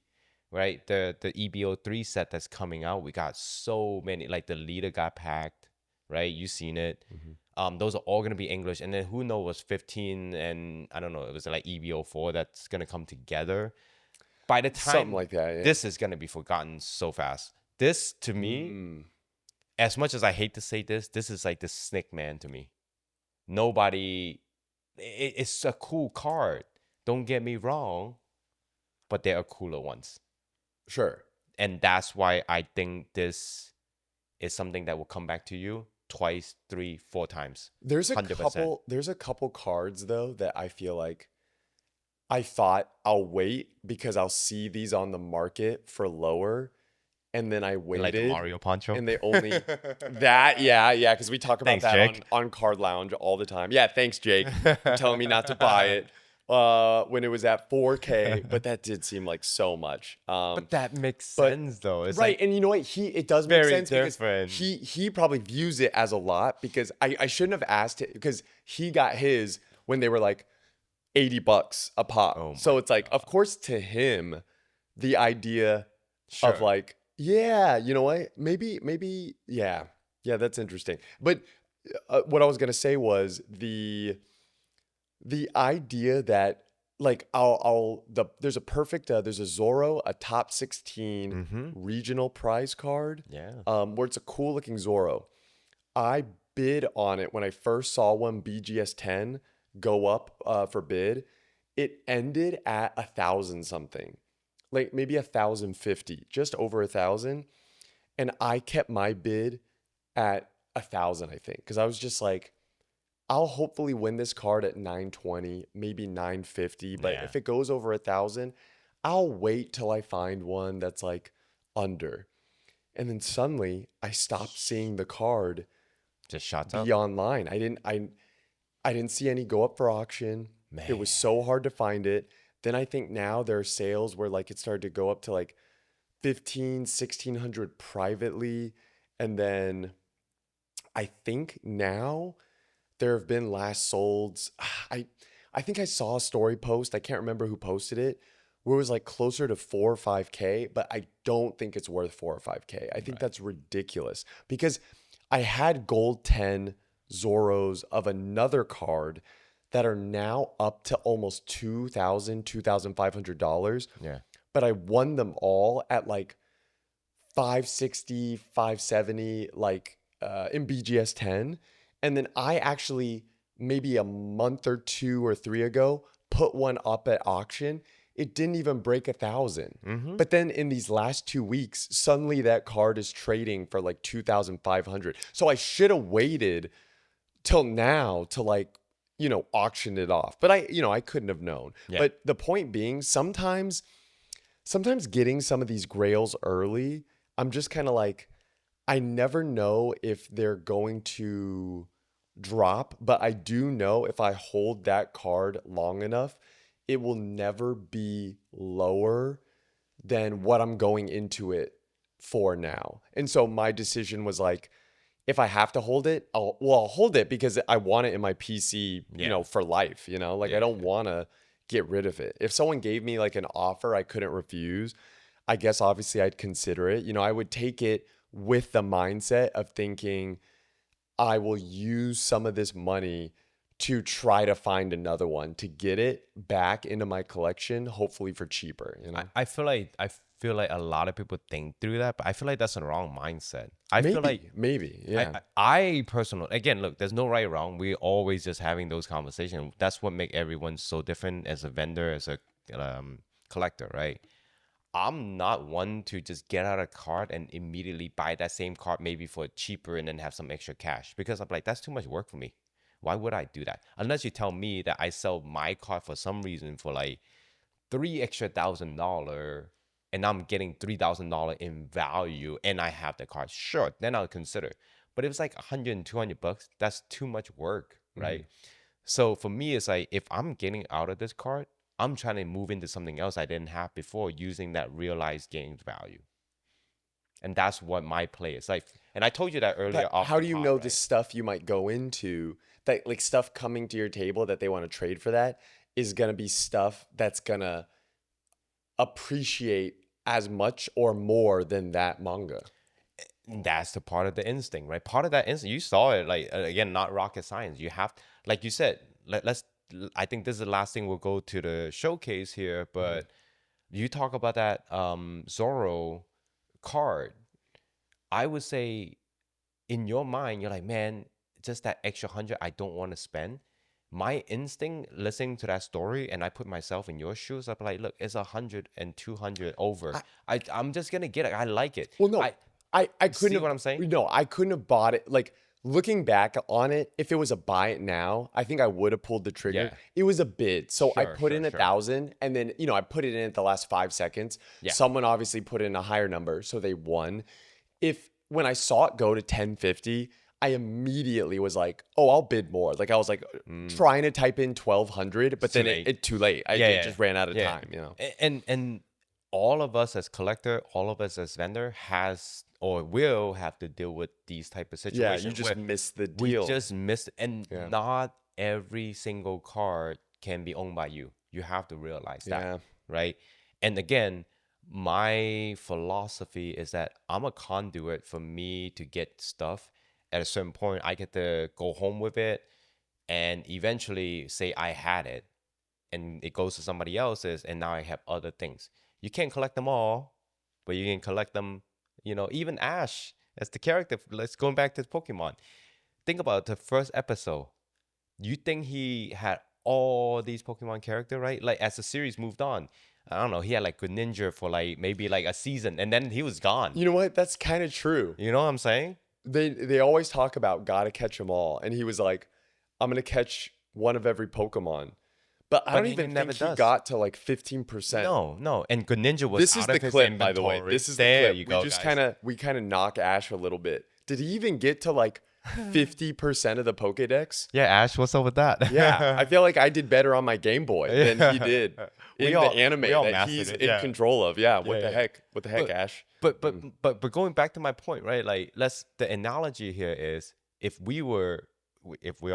right? The EBO3 set that's coming out, we got so many, like the leader got packed, right? You seen it. Those are all going to be English. And then who knows, was 15 and I don't know, it was like EBO4 that's going to come together. By the time something like that, yeah. This is going to be forgotten so fast. This, to me, as much as I hate to say this is like the Snake Man to me. It's a cool card. Don't get me wrong, but there are cooler ones. Sure. And that's why I think this is something that will come back to you twice, 3, 4 times. There's a 100%. couple cards though that I feel like I thought I'll wait because I'll see these on the market for lower, and then I waited. Like the Mario Poncho? And they only that, yeah, because we talk about Thanks, that Jake. on Card Lounge all the time. Yeah, thanks, Jake, for telling me not to buy it when it was at 4K, but that did seem like so much. But that makes sense though. It's right, like, and you know what? It does make very sense different. because he probably views it as a lot, because I shouldn't have asked it, because he got his when they were like $80 a pop. Oh so my it's like, of course, to him, the idea Sure. of like, yeah, you know what? Maybe, yeah, that's interesting. But what I was gonna say was the idea that like there's a Zoro, a top 16 regional prize card. Yeah. Where it's a cool looking Zoro. I bid on it when I first saw one BGS 10 go up for bid. It ended at 1,000 something, like maybe 1,050, just over 1,000. And I kept my bid at 1,000, I think, because I was just like, I'll hopefully win this card at 920, maybe 950. But Yeah. if it goes over 1,000, I'll wait till I find one that's like under. And then suddenly I stopped seeing the card Just shots up. be online. I didn't see any go up for auction. It was so hard to find it. Then I think now there are sales where like it started to go up to like 1,600 privately. And then I think now there have been last solds. I think I saw a story post. I can't remember who posted it, where it was like closer to 4 or 5K, but I don't think it's worth 4 or 5K. I think that's ridiculous, because I had gold 10 Zoros of another card that are now up to almost $2,500. Yeah. But I won them all at like 560, 570, like in BGS 10. And then I actually, maybe a month or 2 or 3 ago, put one up at auction. It didn't even break 1,000. But then in these last 2 weeks, suddenly that card is trading for like 2,500. So I should have waited till now to like, auction it off. But I couldn't have known. Yeah. But the point being, sometimes getting some of these grails early, I'm just kind of like, I never know if they're going to drop, but I do know if I hold that card long enough, it will never be lower than what I'm going into it for now. And so my decision was like, if I have to hold it, I'll hold it because I want it in my PC, for life, like I don't want to get rid of it. If someone gave me like an offer I couldn't refuse, I guess obviously I'd consider it. I would take it with the mindset of thinking I will use some of this money to try to find another one to get it back into my collection, hopefully for cheaper. I feel like a lot of people think through that, but I feel like that's a wrong mindset. Maybe, yeah. I personally, again, look, there's no right or wrong. We're always just having those conversations. That's what makes everyone so different as a vendor, as a collector, right? I'm not one to just get out a card and immediately buy that same card maybe for cheaper and then have some extra cash, because I'm like, that's too much work for me. Why would I do that? Unless you tell me that I sell my card for some reason for like $3,000 and I'm getting $3,000 in value and I have the card, sure, then I'll consider. But if it's like 100 and 200 bucks, that's too much work, right? So for me, it's like, if I'm getting out of this card, I'm trying to move into something else I didn't have before using that realized gains value. And that's what my play is like. And I told you that earlier. But how do you know the stuff you might go into, that like stuff coming to your table that they want to trade for, that is going to be stuff that's going to appreciate as much or more than that manga? That's the part of the instinct, right? Part of that instinct, you saw it, like, again, not rocket science. You have, like you said, I think this is the last thing we'll go to the showcase here, but you talk about that Zoro card. I would say in your mind, you're like, man, just that extra 100 I don't want to spend. My instinct, listening to that story, and I put myself in your shoes, I'm like, look, it's 100 and 200 over. I'm just gonna get it. I like it. Well, no, I couldn't see have, what I'm saying? No, I couldn't have bought it. Like, looking back on it, if it was a buy it now, I think I would have pulled the trigger. Yeah. It was a bid. So I Sure, put sure, in sure. 1,000, and then, I put it in at the last 5 seconds. Yeah. Someone obviously put in a higher number, so they won. When I saw it go to 1050, I immediately was like, oh, I'll bid more. Like, I was like trying to type in 1,200, but then it too late. It just ran out of time, And all of us as collector, all of us as vendor has or will have to deal with these type of situations. Yeah, you just missed the deal. We just missed, and not every single card can be owned by you. You have to realize that, right? And again, my philosophy is that I'm a conduit for me to get stuff. At a certain point, I get to go home with it and eventually say I had it, and it goes to somebody else's, and now I have other things. You can't collect them all, but you can collect them, even Ash as the character. Let's go back to Pokemon. Think about the first episode. You think he had all these Pokemon characters, right? Like, as the series moved on, I don't know, he had like Greninja for like maybe like a season, and then he was gone. You know what? That's kind of true. You know what I'm saying? They always talk about gotta catch them all, and he was like, I'm gonna catch one of every Pokemon. But I don't even think he got to like 15%. No. And Greninja was This is out the of his clip, by the way. inventory. This is There the clip. you go, We just guys. kind of knock Ash a little bit. Did he even get to like 50% of the Pokédex? Yeah, Ash, what's up with that? Yeah, I feel like I did better on my Game Boy than he did in the anime that he's in control of. Yeah, what the heck? What the heck, Ash? But going back to my point, right? Like, the analogy here is, if we're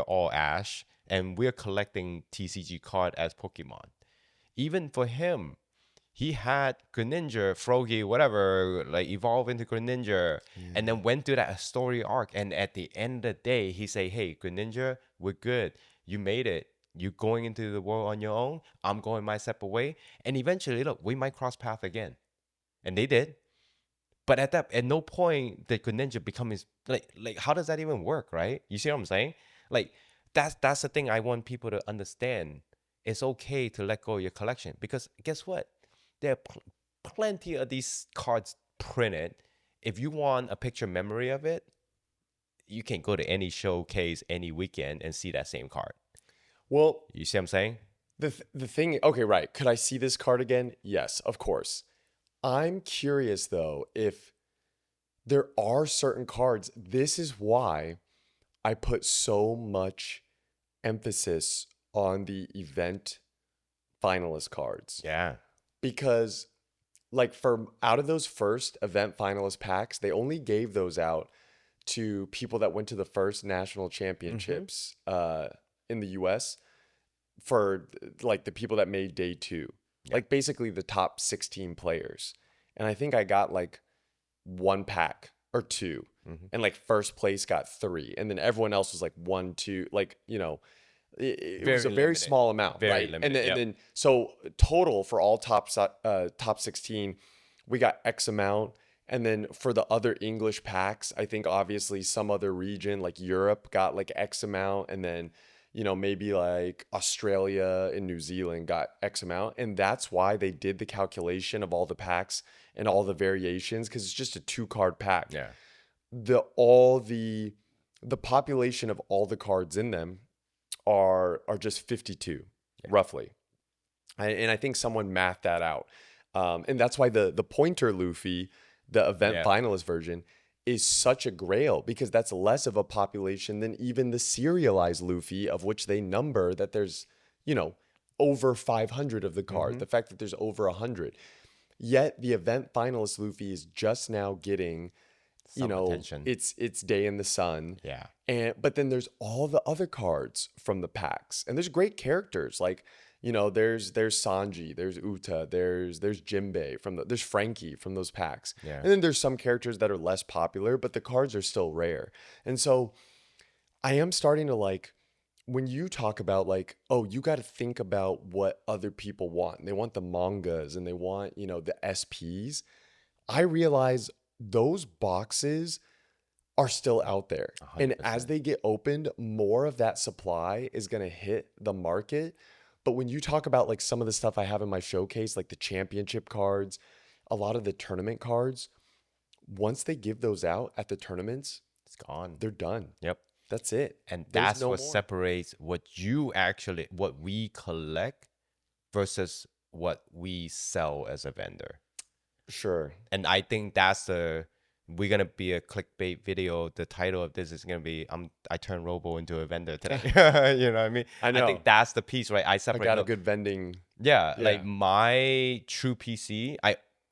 all Ash and we're collecting TCG card as Pokemon, even for him, he had Greninja, Froakie, whatever, like evolve into Greninja, and then went through that story arc. And at the end of the day, he say, "Hey, Greninja, we're good. You made it. You going into the world on your own. I'm going my separate way. And eventually, look, we might cross path again." And they did. But at no point did Greninja become his like. How does that even work, right? You see what I'm saying? Like that's the thing I want people to understand. It's okay to let go of your collection because guess what? There are plenty of these cards printed. If you want a picture memory of it, you can go to any showcase any weekend and see that same card. Well, You see what I'm saying? the thing, okay, right. Could I see this card again? Yes, of course. I'm curious though if there are certain cards. This is why I put so much emphasis on the event finalist cards. Yeah. Because like for out of those first event finalist packs, they only gave those out to people that went to the first national championships in the US for like the people that made day 2. Yeah. Like basically the top 16 players. And I think I got like 1 pack or 2. And like first place got 3. And then everyone else was like 1, 2, like, you know, it was a very limited. small amount, Very right? limited, And then so total for all top 16, we got X amount. And then for the other English packs, I think obviously some other region like Europe got like X amount, and then you know maybe like Australia and New Zealand got X amount, and that's why they did the calculation of all the packs and all the variations because it's just a 2-card pack. Yeah. The population of all the cards in them are just 52 roughly, and I think someone mathed that out, and that's why the pointer Luffy, the event finalist version, is such a grail because that's less of a population than even the serialized Luffy, of which they number that there's, you know, over 500 of the card. The fact that there's over 100, yet the event finalist Luffy is just now getting Some attention. It's day in the sun. Yeah. But then there's all the other cards from the packs, and there's great characters like, you know, there's Sanji, there's Uta, there's Jinbei there's Frankie from those packs. Yeah. And then there's some characters that are less popular, but the cards are still rare. And so I am starting to like, when you talk about like, oh, you got to think about what other people want. They want the mangas and they want, you know, the SPs. I realize those boxes are still out there. 100%. And as they get opened, more of that supply is going to hit the market. But when you talk about like some of the stuff I have in my showcase, like the championship cards, a lot of the tournament cards, once they give those out at the tournaments, It's gone. they're done. Yep. That's it. And There's that's no what more. separates what we collect versus what we sell as a vendor. Sure. And I think we're gonna be a clickbait video. The title of this is gonna be I turned Robo into a vendor today. You know what I mean? I know. I think that's the piece, right? I I separate. got a look, good vending. yeah, Yeah. like my true PC.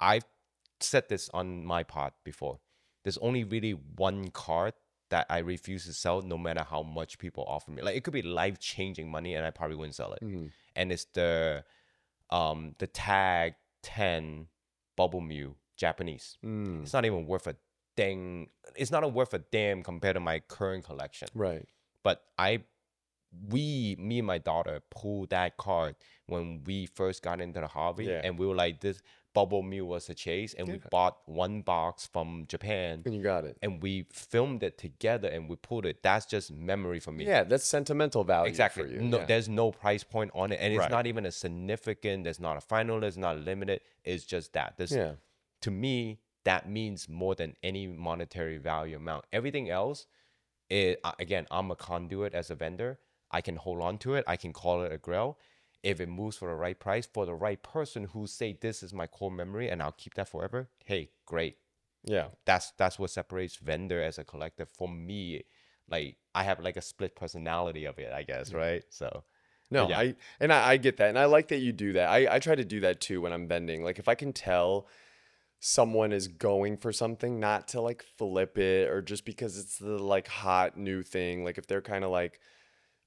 I've said this on my pod before. There's only really one card that I refuse to sell, no matter how much people offer me. Like it could be life changing money, and I probably wouldn't sell it. And it's the Tag 10 Bubble Mew Japanese. It's not even worth a dang. It's not worth a damn compared to my current collection. Right. But me and my daughter pulled that card when we first got into the hobby, and we were like, this Bubble Mew was a chase, and we bought 1 box from Japan, And you got it. and we filmed it together, and we pulled it. That's just memory for me. Yeah, that's sentimental value Exactly. for you. No, yeah. there's no price point on it, and it's Right. not even a significant. There's not a finalist, not limited. It's just that. To me, that means more than any monetary value amount. Everything else, again, I'm a conduit as a vendor. I can hold on to it. I can call it a grail. If it moves for the right price, for the right person who say this is my core memory and I'll keep that forever, hey, great. Yeah. That's what separates vendor as a collective. For me, like I have like a split personality of it, I guess, right? So No, yeah. I get that. And I like that you do that. I try to do that too when I'm vending. Like if I can tell someone is going for something, not to like flip it or just because it's the like hot new thing. Like if they're kind of like,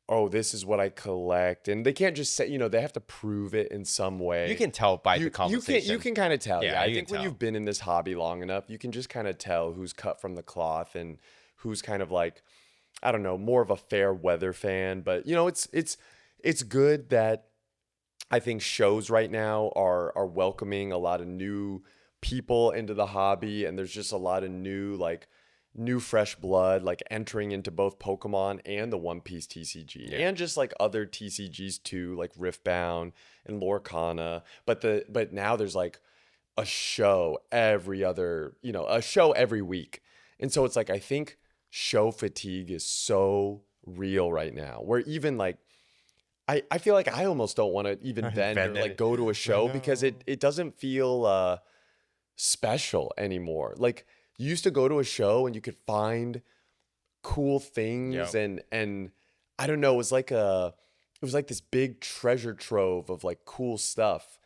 oh, this is what I collect. And they can't just say, they have to prove it in some way. You can tell by the conversation. You can kind of tell. Yeah, I you think can when tell. you've been in this hobby long enough, you can just kind of tell who's cut from the cloth and who's kind of like, I don't know, more of a fair weather fan. But it's good that I think shows right now are welcoming a lot of new people into the hobby, and there's just a lot of new fresh blood like entering into both Pokemon and the One Piece TCG, and just like other TCGs too, like Riftbound and Lorcana. But now there's like a show a show every week. And so it's like I think show fatigue is so real right now, where even like I feel like I almost don't want to even vend or like go to a show because it doesn't feel special anymore. Like you used to go to a show and you could find cool things and I don't know, it was like this big treasure trove of like cool stuff.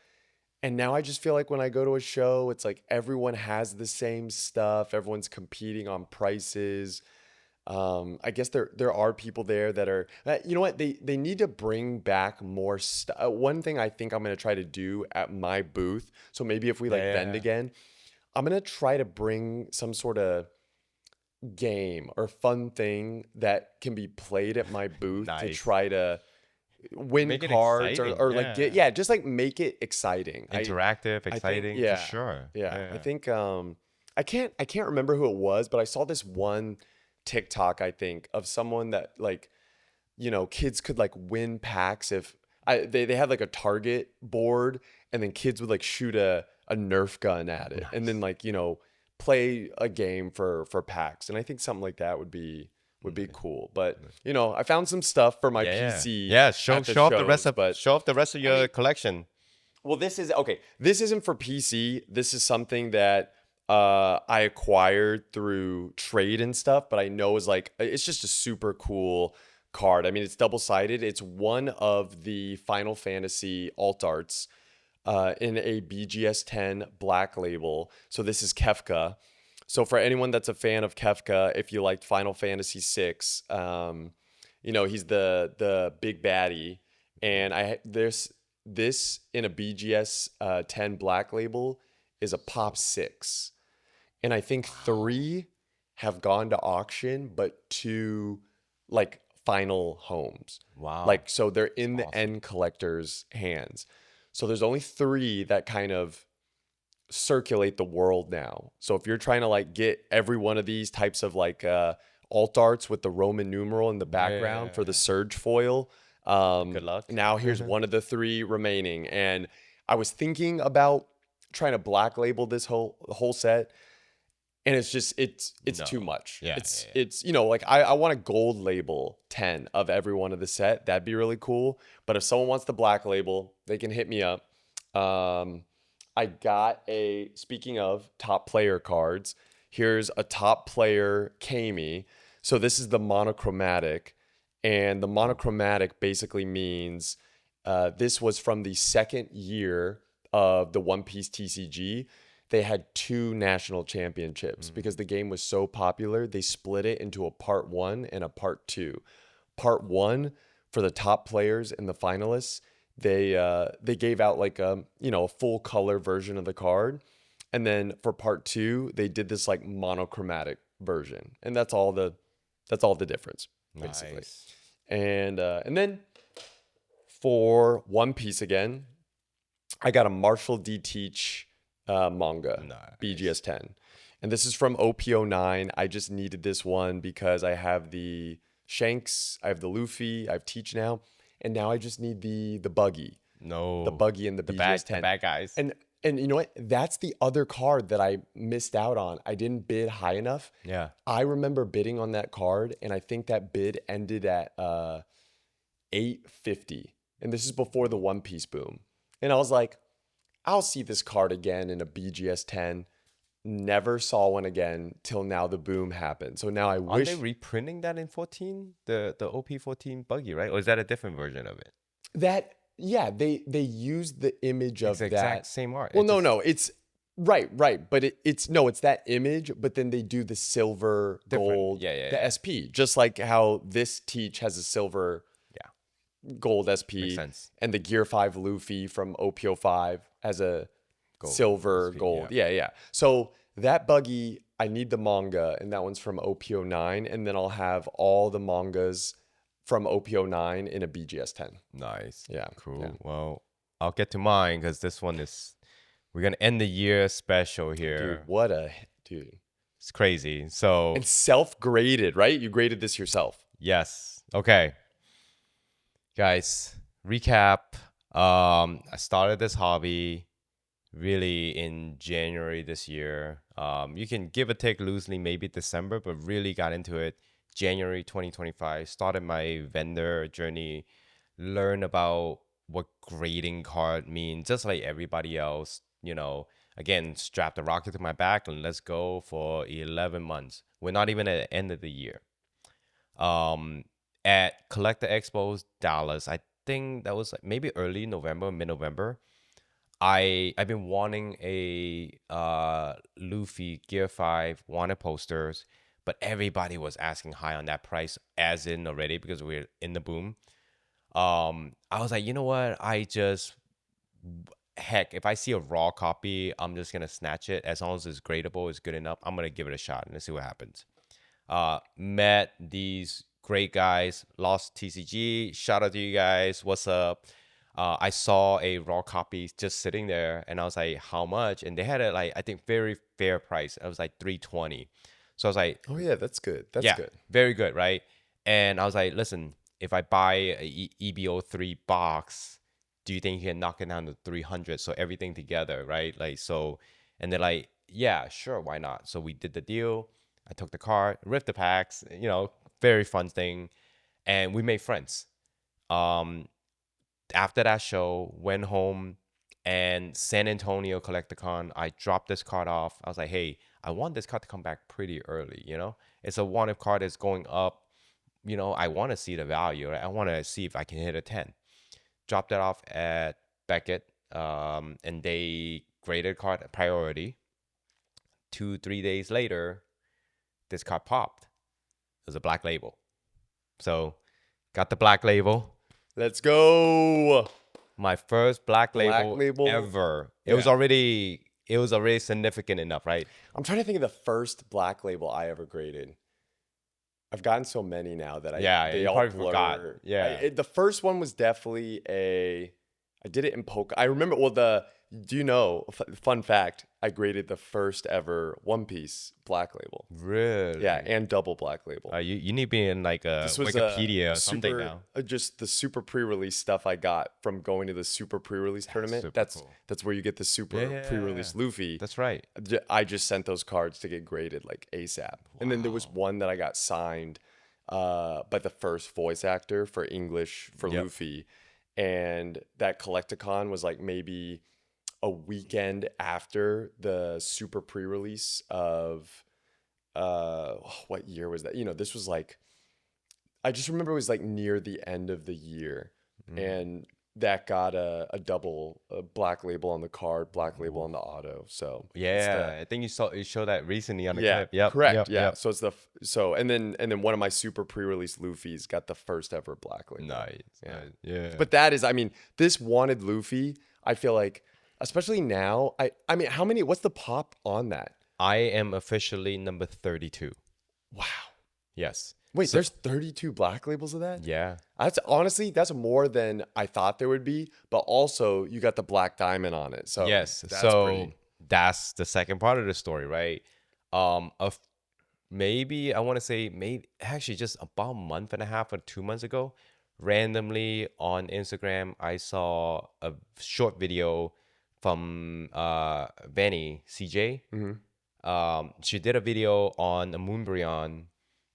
And now I just feel like when I go to a show, it's like everyone has the same stuff. Everyone's competing on prices. I guess there are people there that are, you know what? They need to bring back more stuff. One thing I think I'm going to try to do at my booth. So maybe if we vend again, I'm going to try to bring some sort of game or fun thing that can be played at my booth to try to win Make it cards exciting. or like just like make it exciting. Interactive, exciting, for sure. Yeah. I think I can't remember who it was, but I saw this one TikTok, I think, of someone that like, kids could like win packs if they had like a target board and then kids would like shoot a Nerf gun at it and then like, play a game for packs. And I think something like that would be cool. But I found some stuff for my PC. Yeah, show off the rest of your collection. Well, this isn't for PC. This is something that I acquired through trade and stuff, but I know it's just a super cool card. I mean, it's double-sided. It's one of the Final Fantasy alt arts in a BGS 10 black label. So this is Kefka. So for anyone that's a fan of Kefka, if you liked Final Fantasy 6, he's the big baddie. And this in a BGS 10 black label is a pop 6. And I think 3 have gone to auction, but 2 like final homes. Wow. Like, so they're in the end collector's hands. So there's only 3 that kind of circulate the world now. So if you're trying to like get every one of these types of like alt arts with the Roman numeral in the background for the Surge foil, good luck. Now here's one of the 3 remaining. And I was thinking about trying to black label this whole set. And it's just, it's too much. Yeah, it's like I want a gold label 10 of every one of the set. That'd be really cool. But if someone wants the black label, they can hit me up. I got speaking of top player cards, here's a top player Kami. So this is the monochromatic. And the monochromatic basically means this was from the second year of the One Piece TCG. They had 2 national championships because the game was so popular. They split it into a part 1 and a part 2. Part 1 for the top players and the finalists, they gave out like a full color version of the card, and then for part 2 they did this like monochromatic version, and that's all the difference basically. Nice. And then for One Piece again, I got a Marshall D. Teach manga, BGS 10. And this is from OP09. I just needed this one because I have the Shanks, I have the Luffy, I have Teach now, and now I just need the Buggy. The Buggy and the BGS 10. The bad guys. And you know what? That's the other card that I missed out on. I didn't bid high enough. Yeah. I remember bidding on that card, and I think that bid ended at $850. And this is before the One Piece boom. And I was like, I'll see this card again in a BGS 10. Never saw one again till now the boom happened. So now I wish... Are they reprinting that in 14? The OP14 Buggy, right? Or is that a different version of it? They used the image of that. Exact same art. Well, no, it's... Right. But it's that image, but then they do the silver, gold, the SP. Just like how this Teach has a silver gold Makes SP, sense. and the Gear 5 Luffy from OPO5 as a silver SP, gold. Yeah. So that buggy, I need the manga, and that one's from OPO9, and then I'll have all the mangas from OPO9 in a BGS 10. Nice. Yeah. Cool. Yeah. Well, I'll get to mine because this one is, we're going to end the year special here. Dude. It's crazy. So, And self-graded, right? You graded this yourself. yes. Okay. Guys, recap. I started this hobby really in January this year. You can give or take loosely, maybe December, but really got into it January 2025. Started my vendor journey, learn about what grading card means, just like everybody else. Again, strap the rocket to my back and let's go for 11 months. We're not even at the end of the year. At Collector Expos Dallas, I think that was like maybe early November, mid-November. I've been wanting a Luffy Gear 5 wanted posters, but everybody was asking high on that price as in already because we're in the boom. I was like, you know what? Heck, if I see a raw copy, I'm just gonna snatch it. As long as it's gradable, it's good enough. I'm gonna give it a shot and see what happens. Met these great guys, Lost TCG. Shout out to you guys. What's up? I saw a raw copy just sitting there, and I was like, "How much?" And they had it like I think very fair price. It was like $320. So I was like, Oh yeah, that's good. That's good. very good, right? And I was like, "Listen, if I buy a EBO3 box, do you think you can knock it down to 300? So everything together, right? Like so." And they're like, "Yeah, sure, why not?" So we did the deal. I took the card, ripped the packs. Very fun thing, and we made friends. After that show, went home and San Antonio Collecticon, I dropped this card off. I was like, hey, I want this card to come back pretty early, It's a wanted card that's going up. I want to see the value. Right? I want to see if I can hit a 10. Dropped that off at Beckett, and they graded card priority. 2-3 days later, this card popped. It was a black label. So, got the black label. Let's go. My first black label ever. It was already significant enough, right? I'm trying to think of the first black label I ever graded. I've gotten so many now that they all probably blur. forgot. Yeah. The first one was definitely I did it in Poke. I remember. Do you know? Fun fact: I graded the first ever One Piece black label. Really? Yeah, and double black label. You need to be in like a Wikipedia or something now. Just the super pre-release stuff I got from going to the super pre-release tournament. That's where you get the super pre-release Luffy. That's right. I just sent those cards to get graded like ASAP. Wow. And then there was one that I got signed by the first voice actor for English for Luffy. And that Collecticon was like maybe a weekend after the super pre-release of what year was that? This was like, I just remember it was like near the end of the year, and that got a double black label on the card, black label on the auto. So I think you showed that recently on the clip. Yeah, correct. Yep. So it's and then one of my super pre-release Luffy's got the first ever black label. Nice. Yeah. But that is, this wanted Luffy, I feel like, especially now. I mean, what's the pop on that? I am officially number 32. Wow. Yes. Wait, there's 32 black labels of that? Yeah. That's more than I thought there would be, but also you got the black diamond on it. So yes. That's the second part of the story, right? Maybe I want to say actually just about a month and a half or 2 months ago, randomly on Instagram, I saw a short video from Benny CJ. She did a video on a Moonbryon,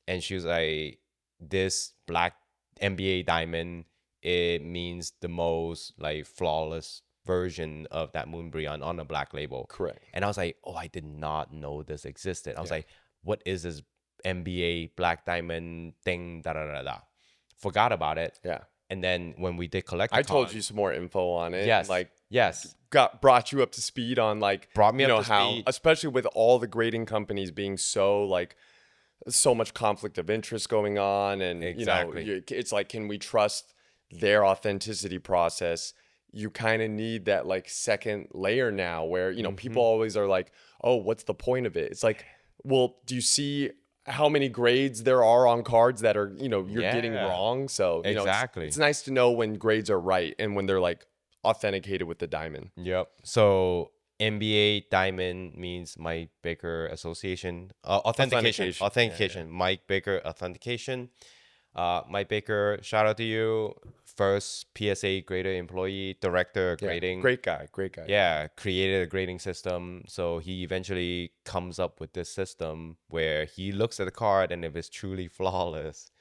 and she was like, this black NBA diamond, it means the most like flawless version of that Moonbryon on a black label. Correct. And I was like, oh, I did not know this existed. I was like, what is this NBA black diamond thing? Forgot about it. Yeah. And then when we did collect, I told you some more info on it. Yes. Yes. Brought you up to speed on brought me up to speed, especially with all the grading companies being so so much conflict of interest going on, and exactly. It's like, can we trust their authenticity process, you kind of need that like second layer now where, you know, people always are like, oh, what's the point of it? It's like, well, do you see how many grades there are on cards that are, you know, you're getting Yeah, wrong? So, you know, exactly. it's nice to know when grades are right and when they're like authenticated with the diamond. Yep. So NBA Diamond means Mike Baker Association. Authentication. Authentication. Authentication. Mike Baker Authentication. Mike Baker, shout out to you. First PSA grader employee, director of Yeah, grading. great guy. Yeah, created a grading system. So he eventually comes up with this system where he looks at the card, and if it's truly flawless,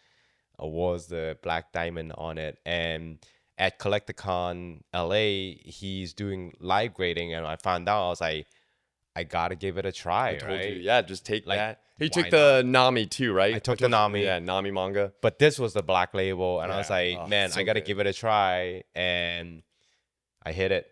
awards the black diamond on it. And at CollectorCon LA, he's doing live grading, and I found out, I was like, I gotta give it a try. I told right? you, yeah, just take Like, that. He why took the Nami too, right? I took the Nami. Yeah, Nami manga. But this was the black label, and I was Yeah. like, Oh, man, so I gotta good. give it a try. And I hit it.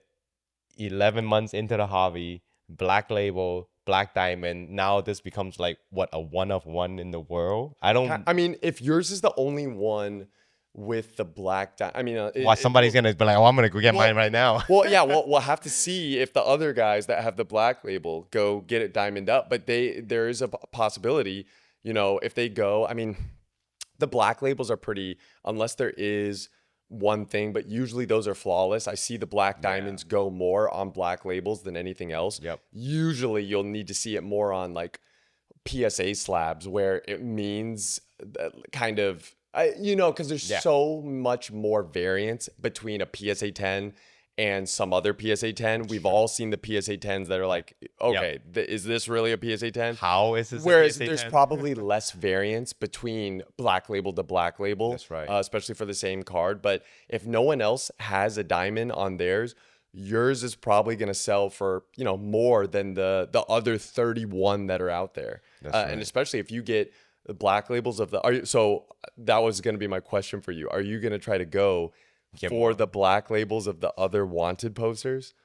11 months into the hobby, black label, black diamond. Now this becomes like what, a one of one in the world. I mean, if yours is the only one with the black diamond, I mean, Why somebody's gonna be like, oh, I'm gonna go get mine right now. well, yeah, we'll have to see if the other guys that have the black label go get it diamond up. But there is a possibility, you know, if they go. I mean, the black labels are pretty, unless there is one thing, but usually those are flawless. I see the black diamonds go more on black labels than anything else. Yep. Usually you'll need to see it more on like PSA slabs where it means kind of, you know, because there's so much more variance between a PSA 10 and some other PSA 10. We've all seen the PSA 10s that are like, okay, is this really a PSA 10? How is this? Whereas a PSA there's 10? probably less variance between black label to black label. That's right. Especially for the same card. But if no one else has a diamond on theirs, yours is probably going to sell for, you know, more than the other 31 that are out there. That's right. And especially if you get the black labels of the, so that was going to be my question for you. Are you going to try to go for the black labels of the other wanted posters?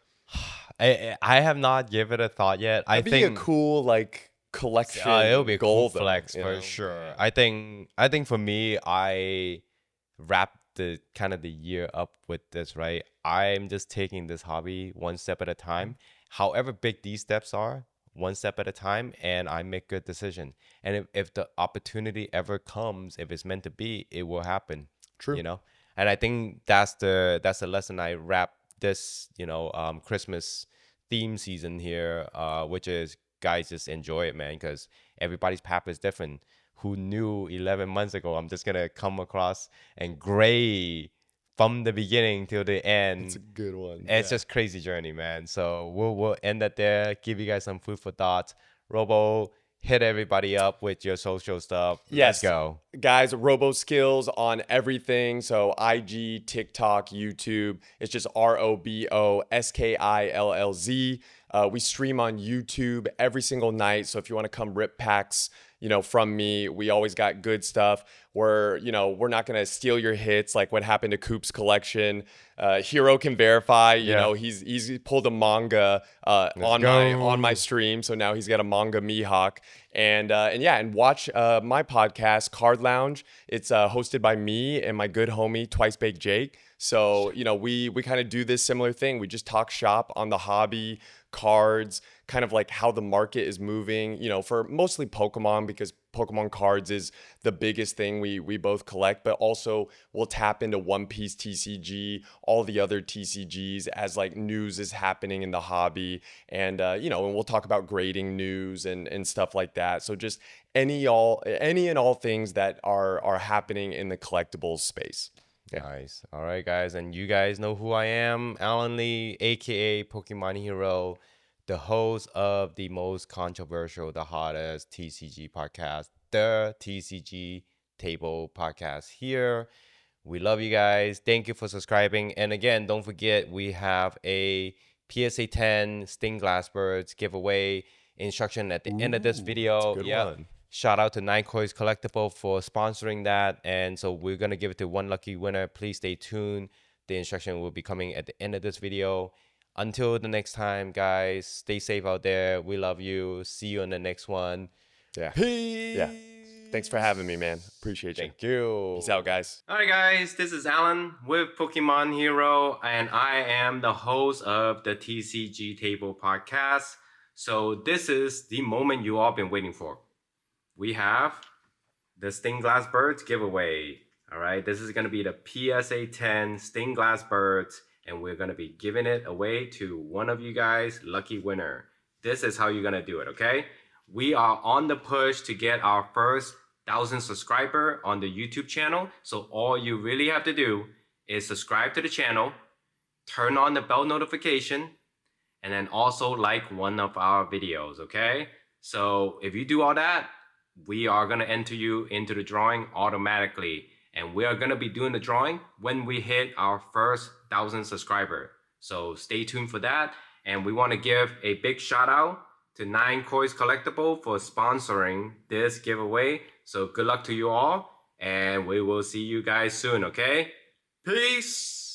I have not given it a thought yet. That'd be a cool like collection. It'll be a goal, cool flex though, for sure. I think for me, I wrapped the kind of the year up with this, right? I'm just taking this hobby one step at a time. However big these steps are, one step at a time, and I make good decision. And if the opportunity ever comes, if it's meant to be, it will happen. True. You know? And I think that's the lesson I wrap this, Christmas theme season here, which is, guys, just enjoy it, man, because everybody's path is different. Who knew 11 months ago I'm just gonna come across and gray from the beginning till the end? It's a good one. It's just crazy journey, man. So we'll end that there. Give you guys some food for thought. Robo, hit everybody up with your social stuff. Yes. Let's go. Guys, Roboskillz on everything. So IG, TikTok, YouTube. It's just ROBOSKILLZ. We stream on YouTube every single night. So if you want to come rip packs, from me, we always got good stuff. We're not going to steal your hits like what happened to Coop's collection. Hero can verify, he's pulled a manga on my stream. So now he's got a manga Mihawk. And watch my podcast, Card Lounge. It's hosted by me and my good homie, Twice Baked Jake. So, we kind of do this similar thing. We just talk shop on the hobby, cards, kind of like how the market is moving, for mostly Pokemon, because Pokemon cards is the biggest thing we both collect, but also we'll tap into One Piece TCG, all the other TCGs as like news is happening in the hobby. And, and we'll talk about grading news and stuff like that. So just any and all things that are happening in the collectibles space. Yeah. Nice. All right, guys. And you guys know who I am. Alan Lee, a.k.a. Pokemon Hero, the host of the most controversial, the hottest TCG podcast, the TCG Table podcast here. We love you guys. Thank you for subscribing. And again, don't forget, we have a PSA 10 Sting Glassbirds giveaway instruction at the end of this video. One. Shout out to Nine Coins Collectible for sponsoring that. And so we're going to give it to one lucky winner. Please stay tuned. The instruction will be coming at the end of this video. Until the next time, guys, stay safe out there. We love you. See you on the next one. Yeah. Peace. Yeah. Thanks for having me, man. Appreciate you. Thank you. Peace out, guys. Alright guys, this is Alan with Pokemon Hero, and I am the host of the TCG Table podcast. So this is the moment you all been waiting for. We have the Stained Glass Birds giveaway. Alright, this is going to be the PSA 10 Stained Glass Birds, and we're going to be giving it away to one of you guys, lucky winner. This is how you're going to do it, okay? We are on the push to get our first 1,000 subscriber on the YouTube channel. So all you really have to do is subscribe to the channel, turn on the bell notification, and then also like one of our videos, okay? So if you do all that, we are gonna enter you into the drawing automatically. And we are gonna be doing the drawing when we hit our first 1,000 subscriber. So stay tuned for that. And we wanna give a big shout out to 9 Coins Collectible for sponsoring this giveaway. So good luck to you all, and we will see you guys soon, okay? Peace!